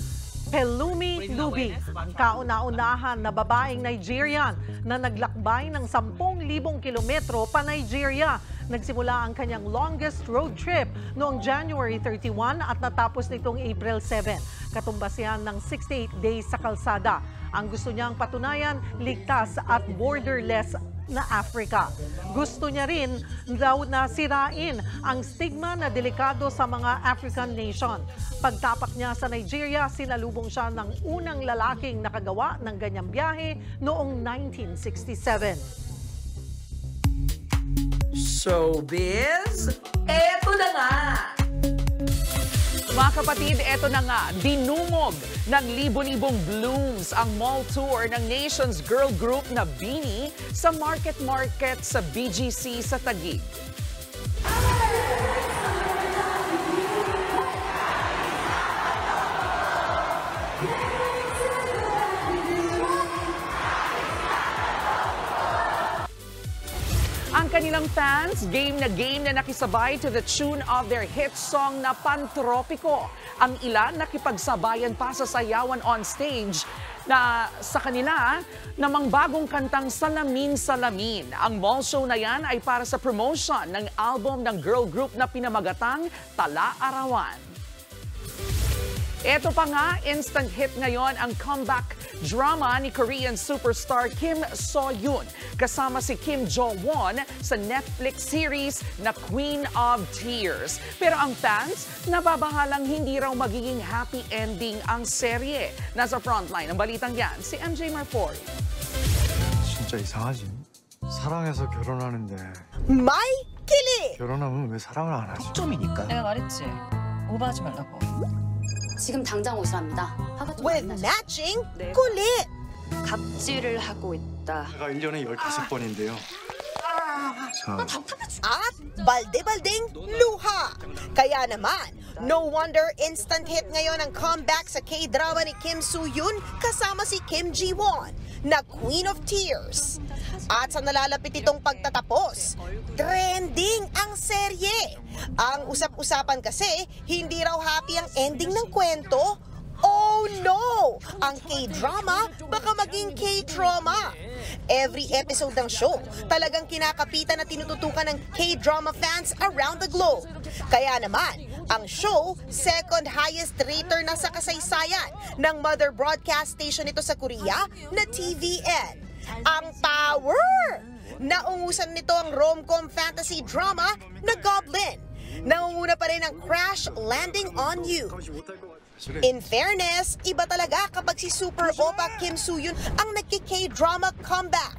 Pelumi Lubi, ang kauna-unahan na babaeng Nigerian na naglakbay ng 10,000 kilometro pa Nigeria. Nagsimula ang kanyang longest road trip noong January 31 at natapos nitong April 7. Katumbas yan ng 68 days sa kalsada. Ang gusto niyang patunayan, ligtas at borderless na Africa. Gusto niya rin daw na sirain ang stigma na delikado sa mga African nation. Pagtapak niya sa Nigeria, sinalubong siya ng unang lalaking nakagawa ng ganyang biyahe noong 1967. Showbiz, eto na nga! Mga kapatid, eto na nga, dinumog ng libo-libong blooms ang mall tour ng Nation's girl group na BINI sa Market sa BGC sa Taguig. Ang kanilang fans, game na nakisabay to the tune of their hit song na Pantropiko. Ang ilan nakipagsabayan pa sa sayawan on stage na sa kanila namang bagong kantang Salamin Salamin. Ang mall show na yan ay para sa promotion ng album ng girl group na pinamagatang Tala Arawan. Ito pa nga, instant hit ngayon ang comeback drama ni Korean superstar Kim So-yoon kasama si Kim Jo-won sa Netflix series na Queen of Tears. Pero ang fans, nababahalang hindi raw magiging happy ending ang serye. Nasa frontline ng balitang yan, si MJ Marfori. 진짜 이상하지. 사랑해서 결혼하는데 May kilig! 결혼하면 왜 사랑을 안 하지? 점이니까. 내가 말했지. 오버하지 말라고. 지금 당장 오시랍니다. With matching kulit! 갑질을 하고 있다. 제가 1년에 15번인데요. At balde-balding luha. Kaya naman, no wonder instant hit ngayon ang comeback sa K-drama ni Kim So-yoon kasama si Kim Ji-won na Queen of Tears. At sa nalalapit itong pagtatapos, trending ang serye. Ang usap-usapan kasi, hindi raw happy ang ending ng kwento. Oh no! Ang K-drama baka maging K-trauma. Every episode ng show, talagang kinakapitan at tinututukan ng K-drama fans around the globe. Kaya naman, ang show, second highest rater na sa kasaysayan ng mother broadcast station nito sa Korea na TVN. Ang power! Naungusan nito ang rom-com fantasy drama na Goblin. Naunguna pa rin ang Crash Landing on You. In fairness, iba talaga kapag si Super Oppa Kim So-yoon ang nagki-K-drama comeback.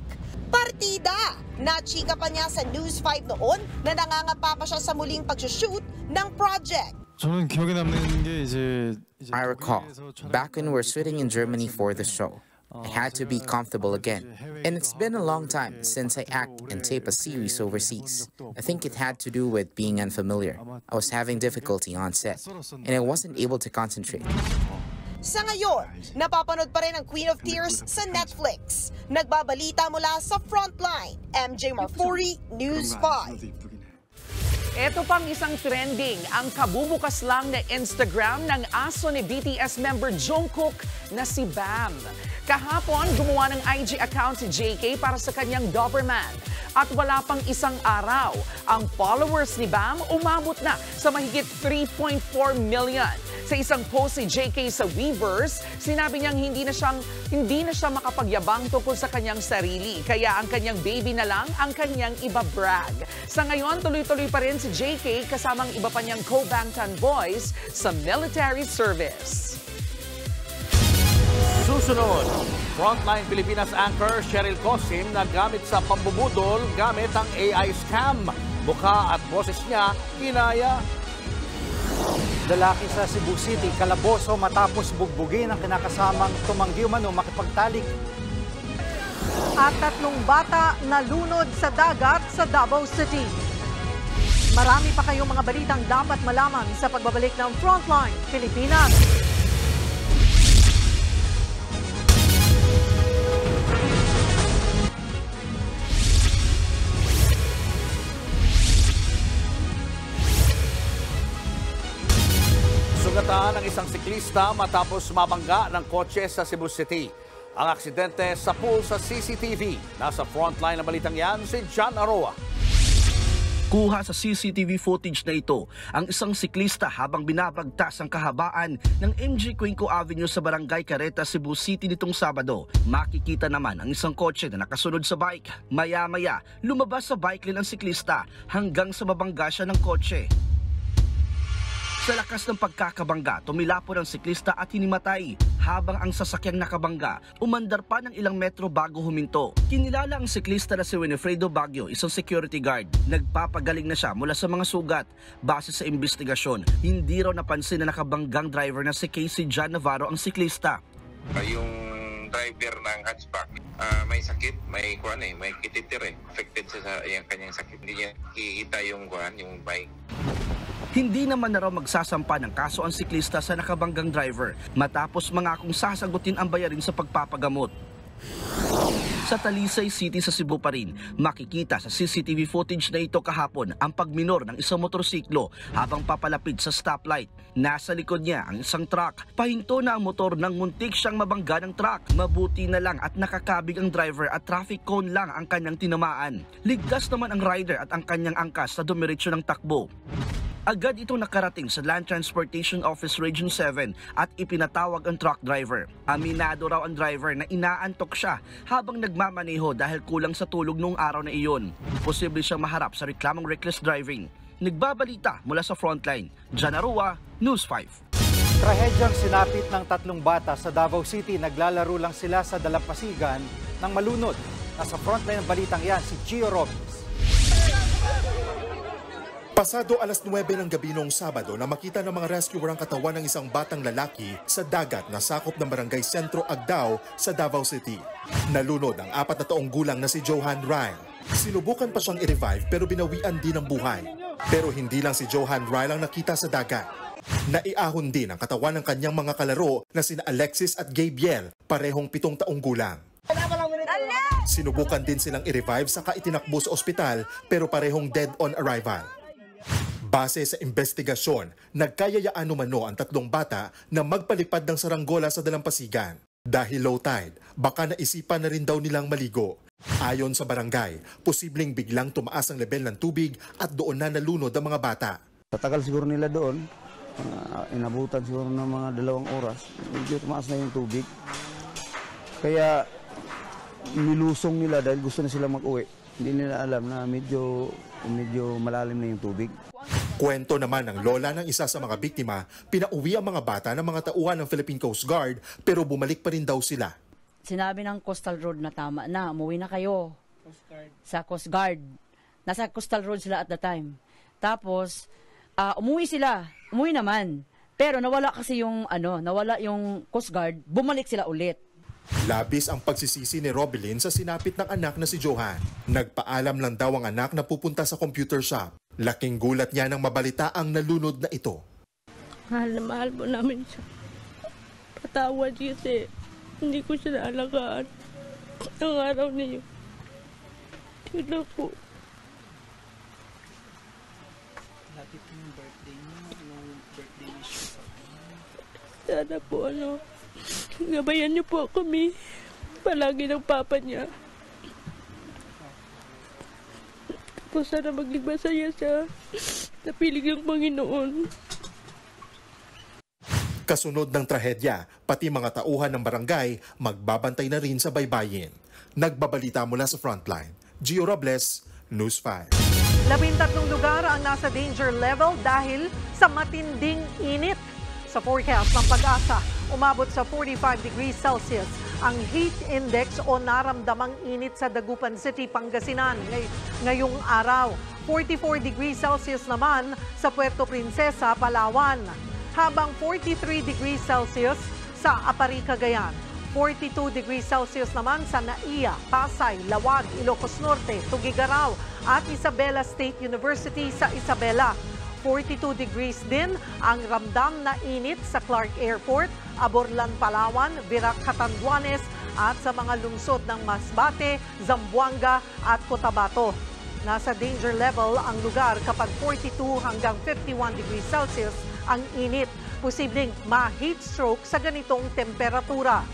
Partida! Nachika pa niya sa News 5 noon na nangangapa pa siya sa muling pag-shoot ng project. 저는 기억에 남는 게 이제 I recall, back when we were shooting in Germany for the show, I had to be comfortable again. And it's been a long time since I act and tape a series overseas. I think it had to do with being unfamiliar. I was having difficulty on set, and I wasn't able to concentrate. Sa ngayon, napapanood pa rin ang Queen of Tears sa Netflix. Nagbabalita mula sa Frontline, MJ Marfori, News 5. Ito pang isang trending, ang kabubukas lang na Instagram ng aso ni BTS member Jungkook na si Bam. Kahapon, gumawa ng IG account si JK para sa kanyang Doberman. At wala pang isang araw, ang followers ni Bam umabot na sa mahigit 3.4 million. Sa isang post si JK sa Weverse, sinabi niyang hindi na siya makapagyabang tungkol sa kanyang sarili. Kaya ang kanyang baby na lang ang kanyang ibabrag. Sa ngayon, tuloy-tuloy pa rin si JK kasamang iba pa niyang co-Bangtan boys sa military service. Susunod, Frontline Pilipinas anchor Cheryl Cosim na gamit sa pambubudol gamit ang AI scam. Mukha at boses niya, inaya. Lalaki sa Cebu City, kalaboso matapos bugbugin ang kinakasamang tumanggi umano makipagtalik. At 3 bata nalunod sa dagat sa Davao City. Marami pa kayong mga balitang dapat malaman sa pagbabalik ng Frontline Pilipinas. Sugatan ng isang siklista matapos mabangga ng kotse sa Cebu City. Ang aksidente sa pool sa CCTV. Nasa frontline ng balitang yan si John Aroa. Kuha sa CCTV footage na ito ang isang siklista habang binabagtas ang kahabaan ng MG Cuenco Avenue sa Barangay Careta, Cebu City nitong Sabado. Makikita naman ang isang kotse na nakasunod sa bike. Maya-maya, lumabas sa bike lane ang siklista hanggang sa mabangga siya ng kotse. Sa lakas ng pagkakabangga, tumilapon ang siklista at hinimatay habang ang sasakyang nakabangga umandar pa ng ilang metro bago huminto. Kinilala ang siklista na si Winifredo Baguio, isang security guard. Nagpapagaling na siya mula sa mga sugat. Base sa investigasyon, hindi raw napansin na nakabanggang driver na si Casey John Navarro ang siklista. Yung driver ng hatchback, may sakit, may kititir affected sa kanyang sakit. Hindi niya kikita yung bike. Hindi naman na raw magsasampa ng kaso ang siklista sa nakabanggang driver matapos mangakong sasagutin ang bayarin sa pagpapagamot. Sa Talisay City sa Cebu pa rin, makikita sa CCTV footage na ito kahapon ang pagminor ng isang motorsiklo habang papalapit sa stoplight. Nasa likod niya ang isang truck. Pahinto na ang motor nang muntik siyang mabangga ng truck. Mabuti na lang at nakakabig ang driver at traffic cone lang ang kanyang tinamaan. Ligtas naman ang rider at ang kanyang angkas sa dumiretso ng takbo. Agad itong nakarating sa Land Transportation Office Region 7 at ipinatawag ang truck driver. Aminado raw ang driver na inaantok siya habang nagmamaneho dahil kulang sa tulog noong araw na iyon. Posible siyang maharap sa reklamong reckless driving. Nagbabalita mula sa Frontline, Jan Arua, News 5. Trahedyang sinapit ng 3 bata sa Davao City. Naglalaro lang sila sa dalampasigan ng malunod. Nasa Frontline ng balitang yan si Gio Robles. Pasado alas 9 ng gabi noong Sabado na makita ng mga rescuer ang katawan ng isang batang lalaki sa dagat na sakop ng Barangay Sentro Agdao sa Davao City. Nalunod ang 4 na taong gulang na si Johan Ryle. Sinubukan pa siyang i-revive pero binawian din ang buhay. Pero hindi lang si Johan Ryle ang nakita sa dagat. Naiahon din ang katawan ng kanyang mga kalaro na sina Alexis at Gabriel, parehong 7 taong gulang. Sinubukan din silang i-revive saka itinakbo sa ospital pero parehong dead on arrival. Base sa investigasyon, nagkayayaan umano ang 3 bata na magpalipad ng saranggola sa dalampasigan. Dahil low tide, baka naisipan na rin daw nilang maligo. Ayon sa barangay, posibleng biglang tumaas ang level ng tubig at doon na nalunod ang mga bata. Sa tagal siguro nila doon, inabutan siguro ng mga 2 oras, medyo tumaas na yung tubig. Kaya nilusong nila dahil gusto na sila mag-uwi. Hindi nila alam na medyo malalim na yung tubig. Kwento naman ng lola ng isa sa mga biktima, pinauwi ang mga bata ng mga tauhan ng Philippine Coast Guard pero bumalik pa rin daw sila. Sinabi ng Coastal Road na tama na, umuwi na kayo sa Coast Guard. Nasa Coastal Road sila at the time. Tapos, umuwi naman. Pero nawala kasi nawala yung Coast Guard, bumalik sila ulit. Labis ang pagsisisi ni Robelyn sa sinapit ng anak na si Johan. Nagpaalam lang daw ang anak na pupunta sa computer shop. Laking gulat niya nang mabalita ang nalunod na ito. Mahal na mahal po namin siya. Patawad kasi hindi ko siya naalagaan ang araw niyo. Yun lang po. Lapit yung birthday niyo, yung birthday wish ko. Sana po gabayan niyo po kami. Palagi ng papa niya. Tapos sana maging masaya siya. Napiling ng Panginoon. Kasunod ng trahedya, pati mga tauhan ng barangay magbabantay na rin sa baybayin. Nagbabalita mula sa Frontline, Gio Robles, News 5. 13 lugar ang nasa danger level dahil sa matinding init. Sa forecast ng Pag-asa, umabot sa 45 degrees Celsius ang heat index o naramdamang init sa Dagupan City, Pangasinan ngayong araw. 44 degrees Celsius naman sa Puerto Princesa, Palawan. Habang 43 degrees Celsius sa Apari, Cagayan. 42 degrees Celsius naman sa Naiya, Pasay, Lawag, Ilocos Norte, Tugigaraw at Isabela State University sa Isabela. 42 degrees din ang ramdam na init sa Clark Airport, Aborlan, Palawan, Virac, Catanduanes at sa mga lungsod ng Masbate, Zamboanga at Cotabato. Nasa danger level ang lugar kapag 42 hanggang 51 degrees Celsius ang init. Posibleng ma-heat stroke sa ganitong temperatura.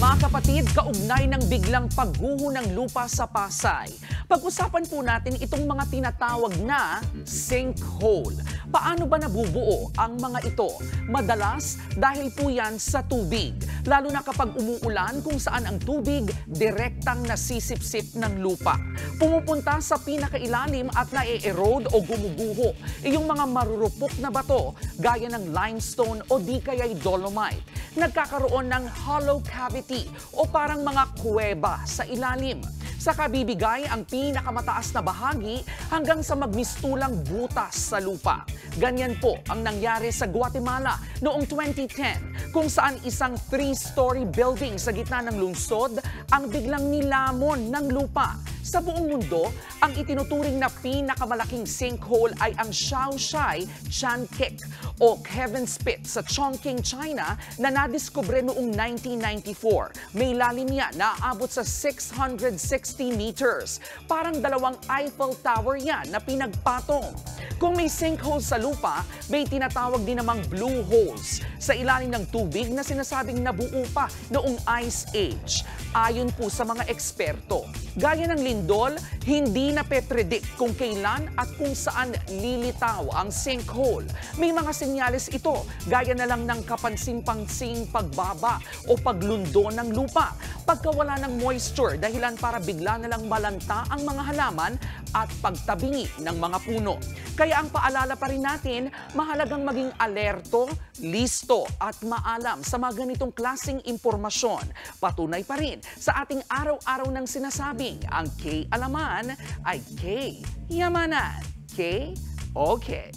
Mga kapatid, kaugnay ng biglang pagguho ng lupa sa Pasay. Pag-usapan po natin itong mga tinatawag na sinkhole. Paano ba nabubuo ang mga ito? Madalas dahil po yan sa tubig. Lalo na kapag umuulan kung saan ang tubig direktang nasisipsip ng lupa. Pumupunta sa pinakailalim at na-erode o gumuguho. Yung mga marurupok na bato gaya ng limestone o di kaya'y dolomite. Nagkakaroon ng hollow cavity o parang mga kuweba sa ilalim. Saka bibigay ang pinakamataas na bahagi hanggang sa magmistulang butas sa lupa. Ganyan po ang nangyari sa Guatemala noong 2010 kung saan isang 3-story building sa gitna ng lungsod ang biglang nilamon ng lupa. Sa buong mundo, ang itinuturing na pinakamalaking sinkhole ay ang Shaoxai Chankik o Heaven's Pit sa Chongqing, China na nadiskubre noong 1994. May lalim niya na aabot sa 660 meters. Parang 2 Eiffel Tower yan na pinagpatong. Kung may sinkhole sa lupa, may tinatawag din namang blue holes sa ilalim ng tubig na sinasabing nabuo pa noong Ice Age. Ayon po sa mga eksperto, Gaya ng lindol, hindi na pe-predict kung kailan at kung saan lilitaw ang sinkhole. May mga senyales ito, gaya na lang ng kapansin-pansing pagbaba o paglundo ng lupa, pagkawala ng moisture dahilan para bigla na lang malanta ang mga halaman at pagtabingi ng mga puno. Kaya ang paalala pa rin natin, mahalagang maging alerto, listo at maalam sa mga ganitong klaseng impormasyon. Patunay pa rin sa ating araw-araw ng sinasabing, ang K-alaman ay K-yamanan. K-okay.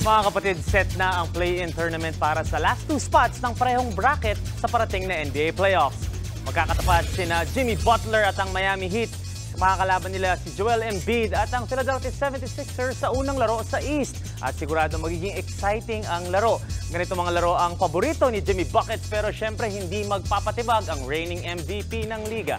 Mga kapatid, set na ang play-in tournament para sa last 2 spots ng parehong bracket sa parating na NBA playoffs. Magkakatapat sina Jimmy Butler at ang Miami Heat. Makakalaban nila si Joel Embiid at ang Philadelphia 76ers sa unang laro sa East. At sigurado magiging exciting ang laro. Ganito mga laro ang paborito ni Jimmy Buckets pero syempre hindi magpapatibag ang reigning MVP ng liga.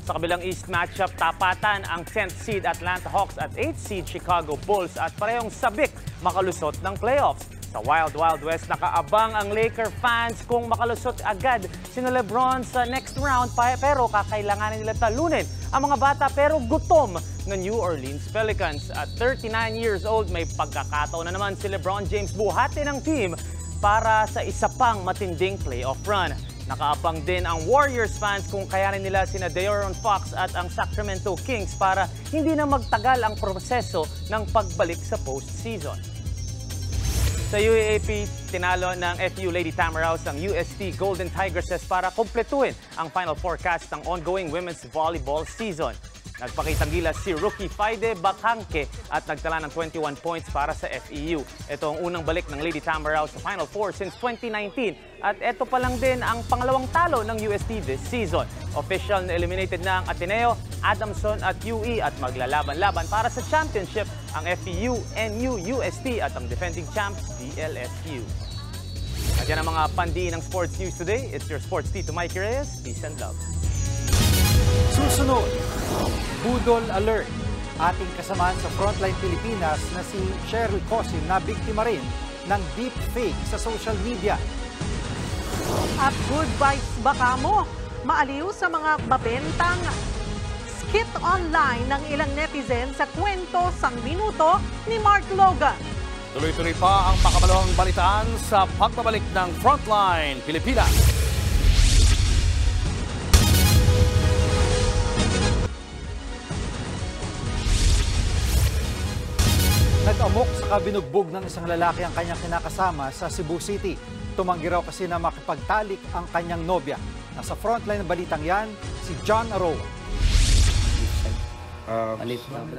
Sa kabilang East matchup, tapatan ang 10th seed Atlanta Hawks at 8th seed Chicago Bulls at parehong sabik makalusot ng playoffs. Sa Wild Wild West, nakaabang ang Laker fans kung makalusot agad sina LeBron sa next round pero kakailanganin nila talunin ang mga bata pero gutom ng New Orleans Pelicans. At 39 years old, may pagkakataon na naman si LeBron James buhatin ng team para sa isa pang matinding playoff run. Nakaabang din ang Warriors fans kung kayanin nila sina De'Aaron Fox at ang Sacramento Kings para hindi na magtagal ang proseso ng pagbalik sa postseason. Sa UAAP, tinalo ng FU Lady Tamaraws ang UST Golden Tigresses para kumpletuhin ang final forecast ng ongoing women's volleyball season. Nagpakitang gilas si rookie Faide Bakangke at nagtala ng 21 points para sa FEU. Ito ang unang balik ng Lady Tamaraws sa Final Four since 2019. At ito pa lang din ang pangalawang talo ng UST this season. Official na eliminated na ang Ateneo, Adamson at UE at maglalaban-laban para sa championship ang FEU, NU, UST at ang defending champs DLSU. At yan ang mga pandiin ng sports news today. It's your sports Tito Mike Reyes. Peace and love. Susunod, Budol Alert. Ating kasamaan sa Frontline Pilipinas na si Cheryl Cosim na biktima rin ng deepfake sa social media. At good vibes baka mo, maaliw sa mga babentang skit online ng ilang netizen sa kwento sang minuto ni Mark Logan. Tuloy-tuloy pa ang makamalawang balitaan sa pagbabalik ng Frontline Pilipinas. Nag-amok sa kabinugbog ng isang lalaki ang kanyang kinakasama sa Cebu City. Tumanggi raw kasi na makipagtalik ang kanyang nobya. Nasa frontline ng balitang yan, si John Aroa.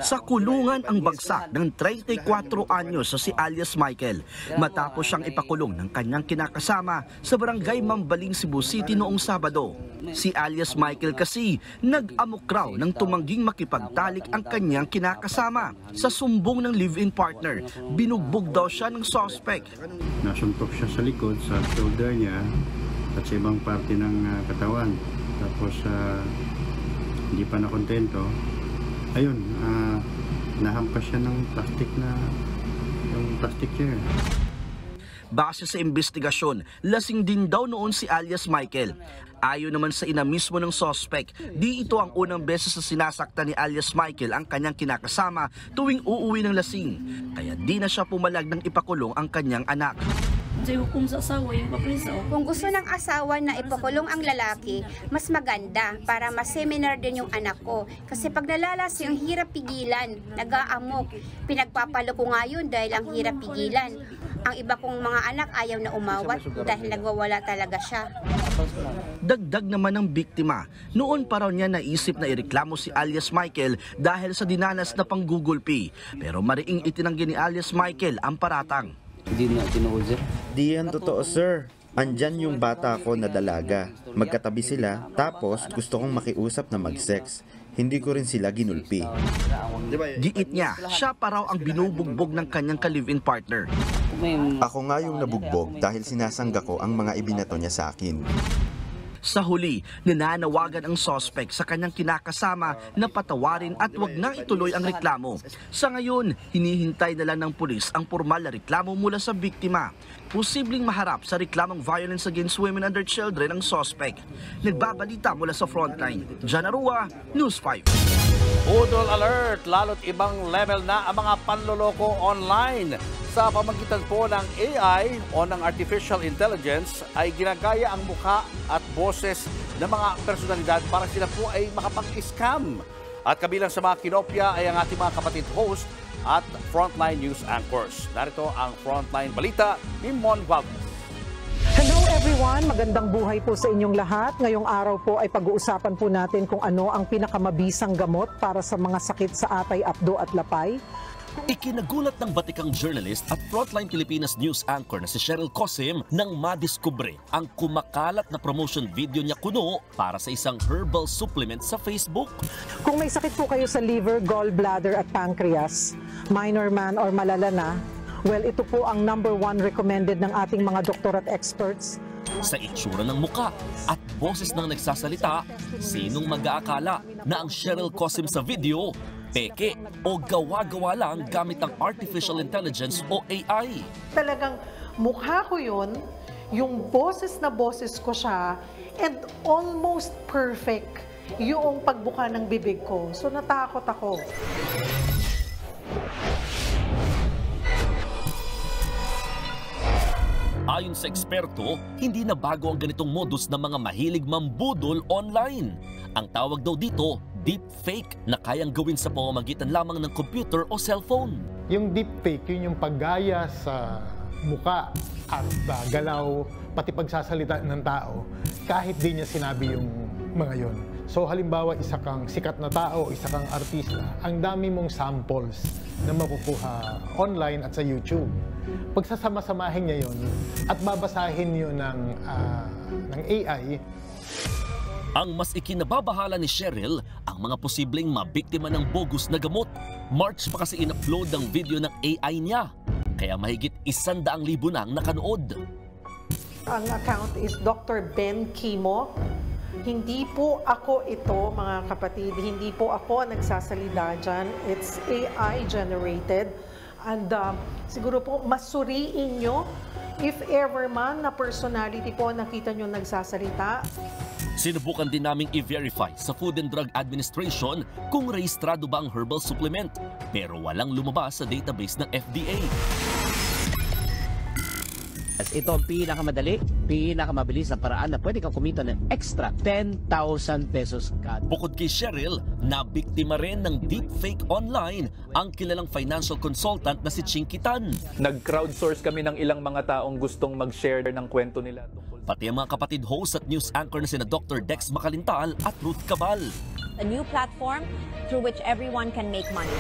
Sa kulungan ang bagsak ng 34 anyos sa si alias Michael matapos siyang ipakulong ng kanyang kinakasama sa barangay Mambaling, Cebu City noong Sabado. Si alias Michael kasi nag-amok raw ng tumangging makipagtalik ang kanyang kinakasama. Sa sumbong ng live-in partner, binugbog daw siya ng suspect. Nasuntok siya sa likod, sa shoulder niya at sa ibang parte ng katawan. Tapos hindi pa nakontento. Ayun, nahampas siya ng plastic chair. Base sa investigasyon, lasing din daw noon si alias Michael. Ayon naman sa ina mismo ng suspect, di ito ang unang beses na sinasaktan ni alias Michael ang kanyang kinakasama tuwing uuwi ng lasing. Kaya di na siya pumalag ng ipakulong ang kanyang anak. Kung gusto ng asawa na ipakulong ang lalaki, mas maganda para ma-seminar din yung anak ko. Kasi pag nalalasing, ang hirap pigilan, nag-aamok. Pinagpapalo ko nga yun dahil ang hirap pigilan. Ang iba kong mga anak ayaw na umawat dahil nagwawala talaga siya. Dagdag naman ng biktima, noon pa raw niya naisip na ireklamo si alias Michael dahil sa dinanas na panggugulpi. Pero mariing itinanggi ni alias Michael ang paratang. Di yan totoo, sir. Andyan yung bata ko na dalaga. Magkatabi sila, tapos gusto kong makiusap na mag-sex. Hindi ko rin sila ginulpi. Giit niya, siya pa raw ang binubugbog ng kanyang ka-live-in partner. Ako nga yung nabugbog dahil sinasangga ko ang mga ibinato niya sa akin. Sa huli, nananawagan ang suspect sa kanyang kinakasama na patawarin at wag nang ituloy ang reklamo. Sa ngayon, hinihintay na lang ng pulis ang formal na reklamo mula sa biktima. Posibleng maharap sa reklamong violence against women and their children ang suspect. Nagbabalita mula sa frontline. Jan Arua, News 5. Udol alert! Lalo't ibang level na ang mga panloloko online. Sa pamagitan po ng AI o ng Artificial Intelligence ay ginagaya ang mukha at boses ng mga personalidad para sila po ay makapag-scam. At kabilang sa mga kinopya ay ang ating mga kapatid host at Frontline News Anchors. Narito ang Frontline Balita ni Mon Guaves. Hello everyone, magandang buhay po sa inyong lahat. Ngayong araw po ay pag-uusapan po natin kung ano ang pinakamabisang gamot para sa mga sakit sa atay, apdo at lapay. Ikinagulat ng batikang journalist at Frontline Pilipinas News Anchor na si Cheryl Cosim nang madiskubre ang kumakalat na promotion video niya kuno para sa isang herbal supplement sa Facebook. Kung may sakit po kayo sa liver, gallbladder at pancreas, minor man or malala na, well, ito po ang #1 recommended ng ating mga doktor at experts. Sa itsura ng muka at boses ng nagsasalita, sinong mag-aakala na ang Cheryl Cosim sa video peke o gawa-gawa lang gamit ang Artificial Intelligence o AI. Talagang mukha ko yun, yung boses na boses ko siya, and almost perfect yung pagbuka ng bibig ko. So natakot ako. Ayon sa eksperto, hindi na bago ang ganitong modus ng mga mahilig mambudol online. Ang tawag daw dito, deepfake, na kayang gawin sa pamamagitan lamang ng computer o cellphone. Yung deepfake, yun yung paggaya sa muka at galaw, pati pagsasalita ng tao, kahit di niya sinabi yung mga yon. So halimbawa, isa kang sikat na tao, isa kang artista, ang dami mong samples na makukuha online at sa YouTube. Pagsasama-samahin niya yon at babasahin yun ng AI. Ang mas ikinababahala ni Cheryl, ang mga posibleng mabiktima ng bogus na gamot. March pa kasi in-upload ang video ng AI niya, kaya mahigit 100,000 nang nakanood. Ang account is Dr. Ben Kimo. Hindi po ako ito, mga kapatid. Hindi po ako nagsasalita dyan. It's AI generated. And siguro po, masuriin nyo if ever man na personality po nakita nyo nagsasalita. Sinubukan din naming i-verify sa Food and Drug Administration kung rehistrado ba ang herbal supplement, pero walang lumabas sa database ng FDA. Ito ang pinakamabilis na paraan na pwede kang kumita ng extra 10,000 pesos kada. Bukod kay Cheryl, nabiktima rin ng deepfake online ang kilalang financial consultant na si Chinky Tan. Nag-crowdsource kami ng ilang mga taong gustong mag-share ng kwento nila. Pati ang mga kapatid host at news anchor na sina Dr. Dex Macalintal at Ruth Cabal. A new platform through which everyone can make money.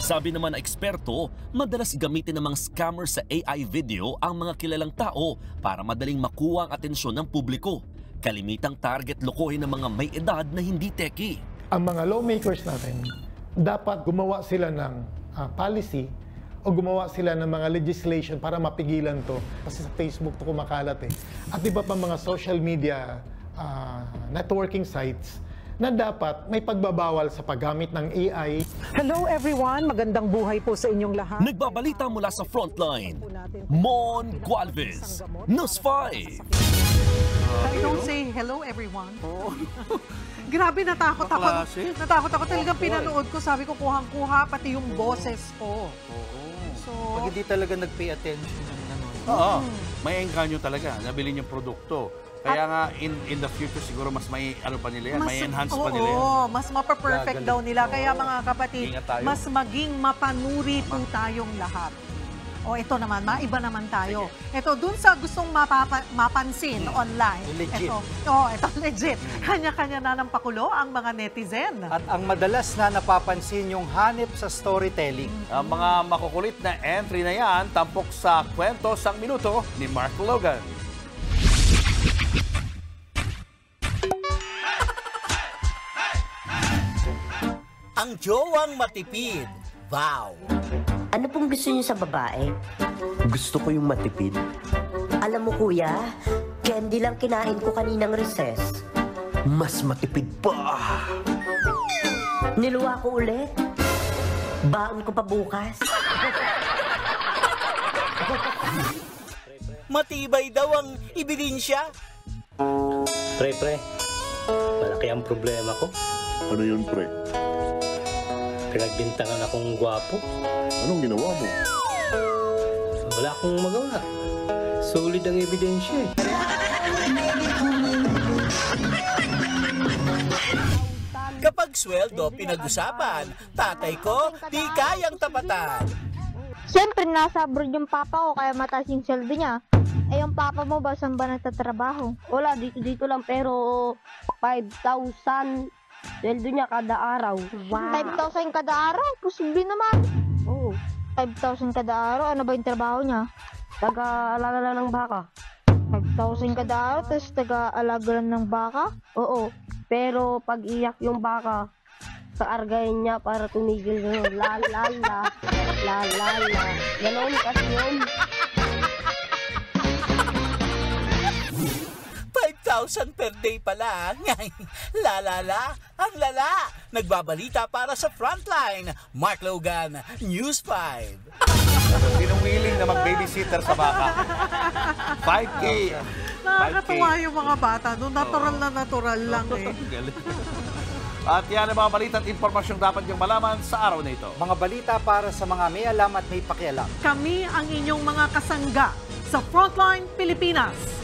Sabi naman ng eksperto, madalas gamitin ng mga scammer sa AI video ang mga kilalang tao para madaling makuha ang atensyon ng publiko. Kalimitang target lokohin ng mga may edad na hindi teki. Ang mga lawmakers natin, dapat gumawa sila ng policy o gumawa sila ng mga legislation para mapigilan to. Kasi sa Facebook to kumakalat eh. At iba pa mga social media networking sites na dapat may pagbabawal sa paggamit ng AI. Hello everyone, magandang buhay po sa inyong lahat. Nagbabalita mula sa Frontline, Mon Gualvez, News 5. Don't say hello everyone. Grabe, natakot ako. Natakot ako. Talagang pinanood ko, sabi ko kuhang-kuha pati yung boses ko. So, pag hindi talaga nag-pay attention ng nanonood. Oo, may engganyo talaga, nabili yung produkto. Kaya nga, in the future, siguro mas may ano pa nila yan, may enhance pa nila yan. Oo, mas mapa-perfect daw nila. Kaya mga kapatid, mas maging mapanuri po tayong lahat. O ito naman, maiba naman tayo. Ito, dun sa gustong mapansin online. Legit. Ito legit. Kanya-kanya na ng pakulo ang mga netizen. At ang madalas na napapansin yung hanip sa storytelling. Ang mga makukulit na entry na yan, tampok sa Kwento Sang Minuto ni Mark Logan. Ang jowang matipid, vow. Ano pong gusto niyo sa babae? Gusto ko yung matipid. Alam mo kuya, candy lang kinain ko kaninang recess. Mas matipid pa. Niluwa ko ulit. Baon ko pa bukas. Matibay daw ang ebidensya. Pre, malaki ang problema ko. Ano yun, pre? Pinagbintangan akong gwapo. Anong ginawa mo? Wala akong magawa. Solid ang ebidensya eh. Kapag sweldo pinag-usapan, tatay ko di kayang tapatan. Siyempre, nasa abroad yung papa ko, kaya mataas yung sweldo niya. Eh, yung papa mo ba, saan ba nagtatrabaho? Wala, dito lang, pero 5,000 sweldo niya kada araw. Wow. 5,000 kada araw? Posible naman. Oo. 5,000 kada araw? Ano ba yung trabaho niya? Taga-alaga lang ng baka. 5,000 kada araw, tapos taga-alaga lang ng baka? Oo. Pero pag iyak yung baka, kaargayin niya para tumigil gano'n. La la la, la la la. Ganon kasi yun. 5,000 per day pala. La, ang lala. Nagbabalita para sa Frontline. Mark Logan, News 5. Sinuwiling na mag-babysitter sa baka. 5K. Nakakatuwa yung mga bata. No? Natural na natural lang eh. At yan ang mga balita at impormasyong dapat niyong malaman sa araw na ito. Mga balita para sa mga may alam at may pakialam. Kami ang inyong mga kasangga sa Frontline Pilipinas.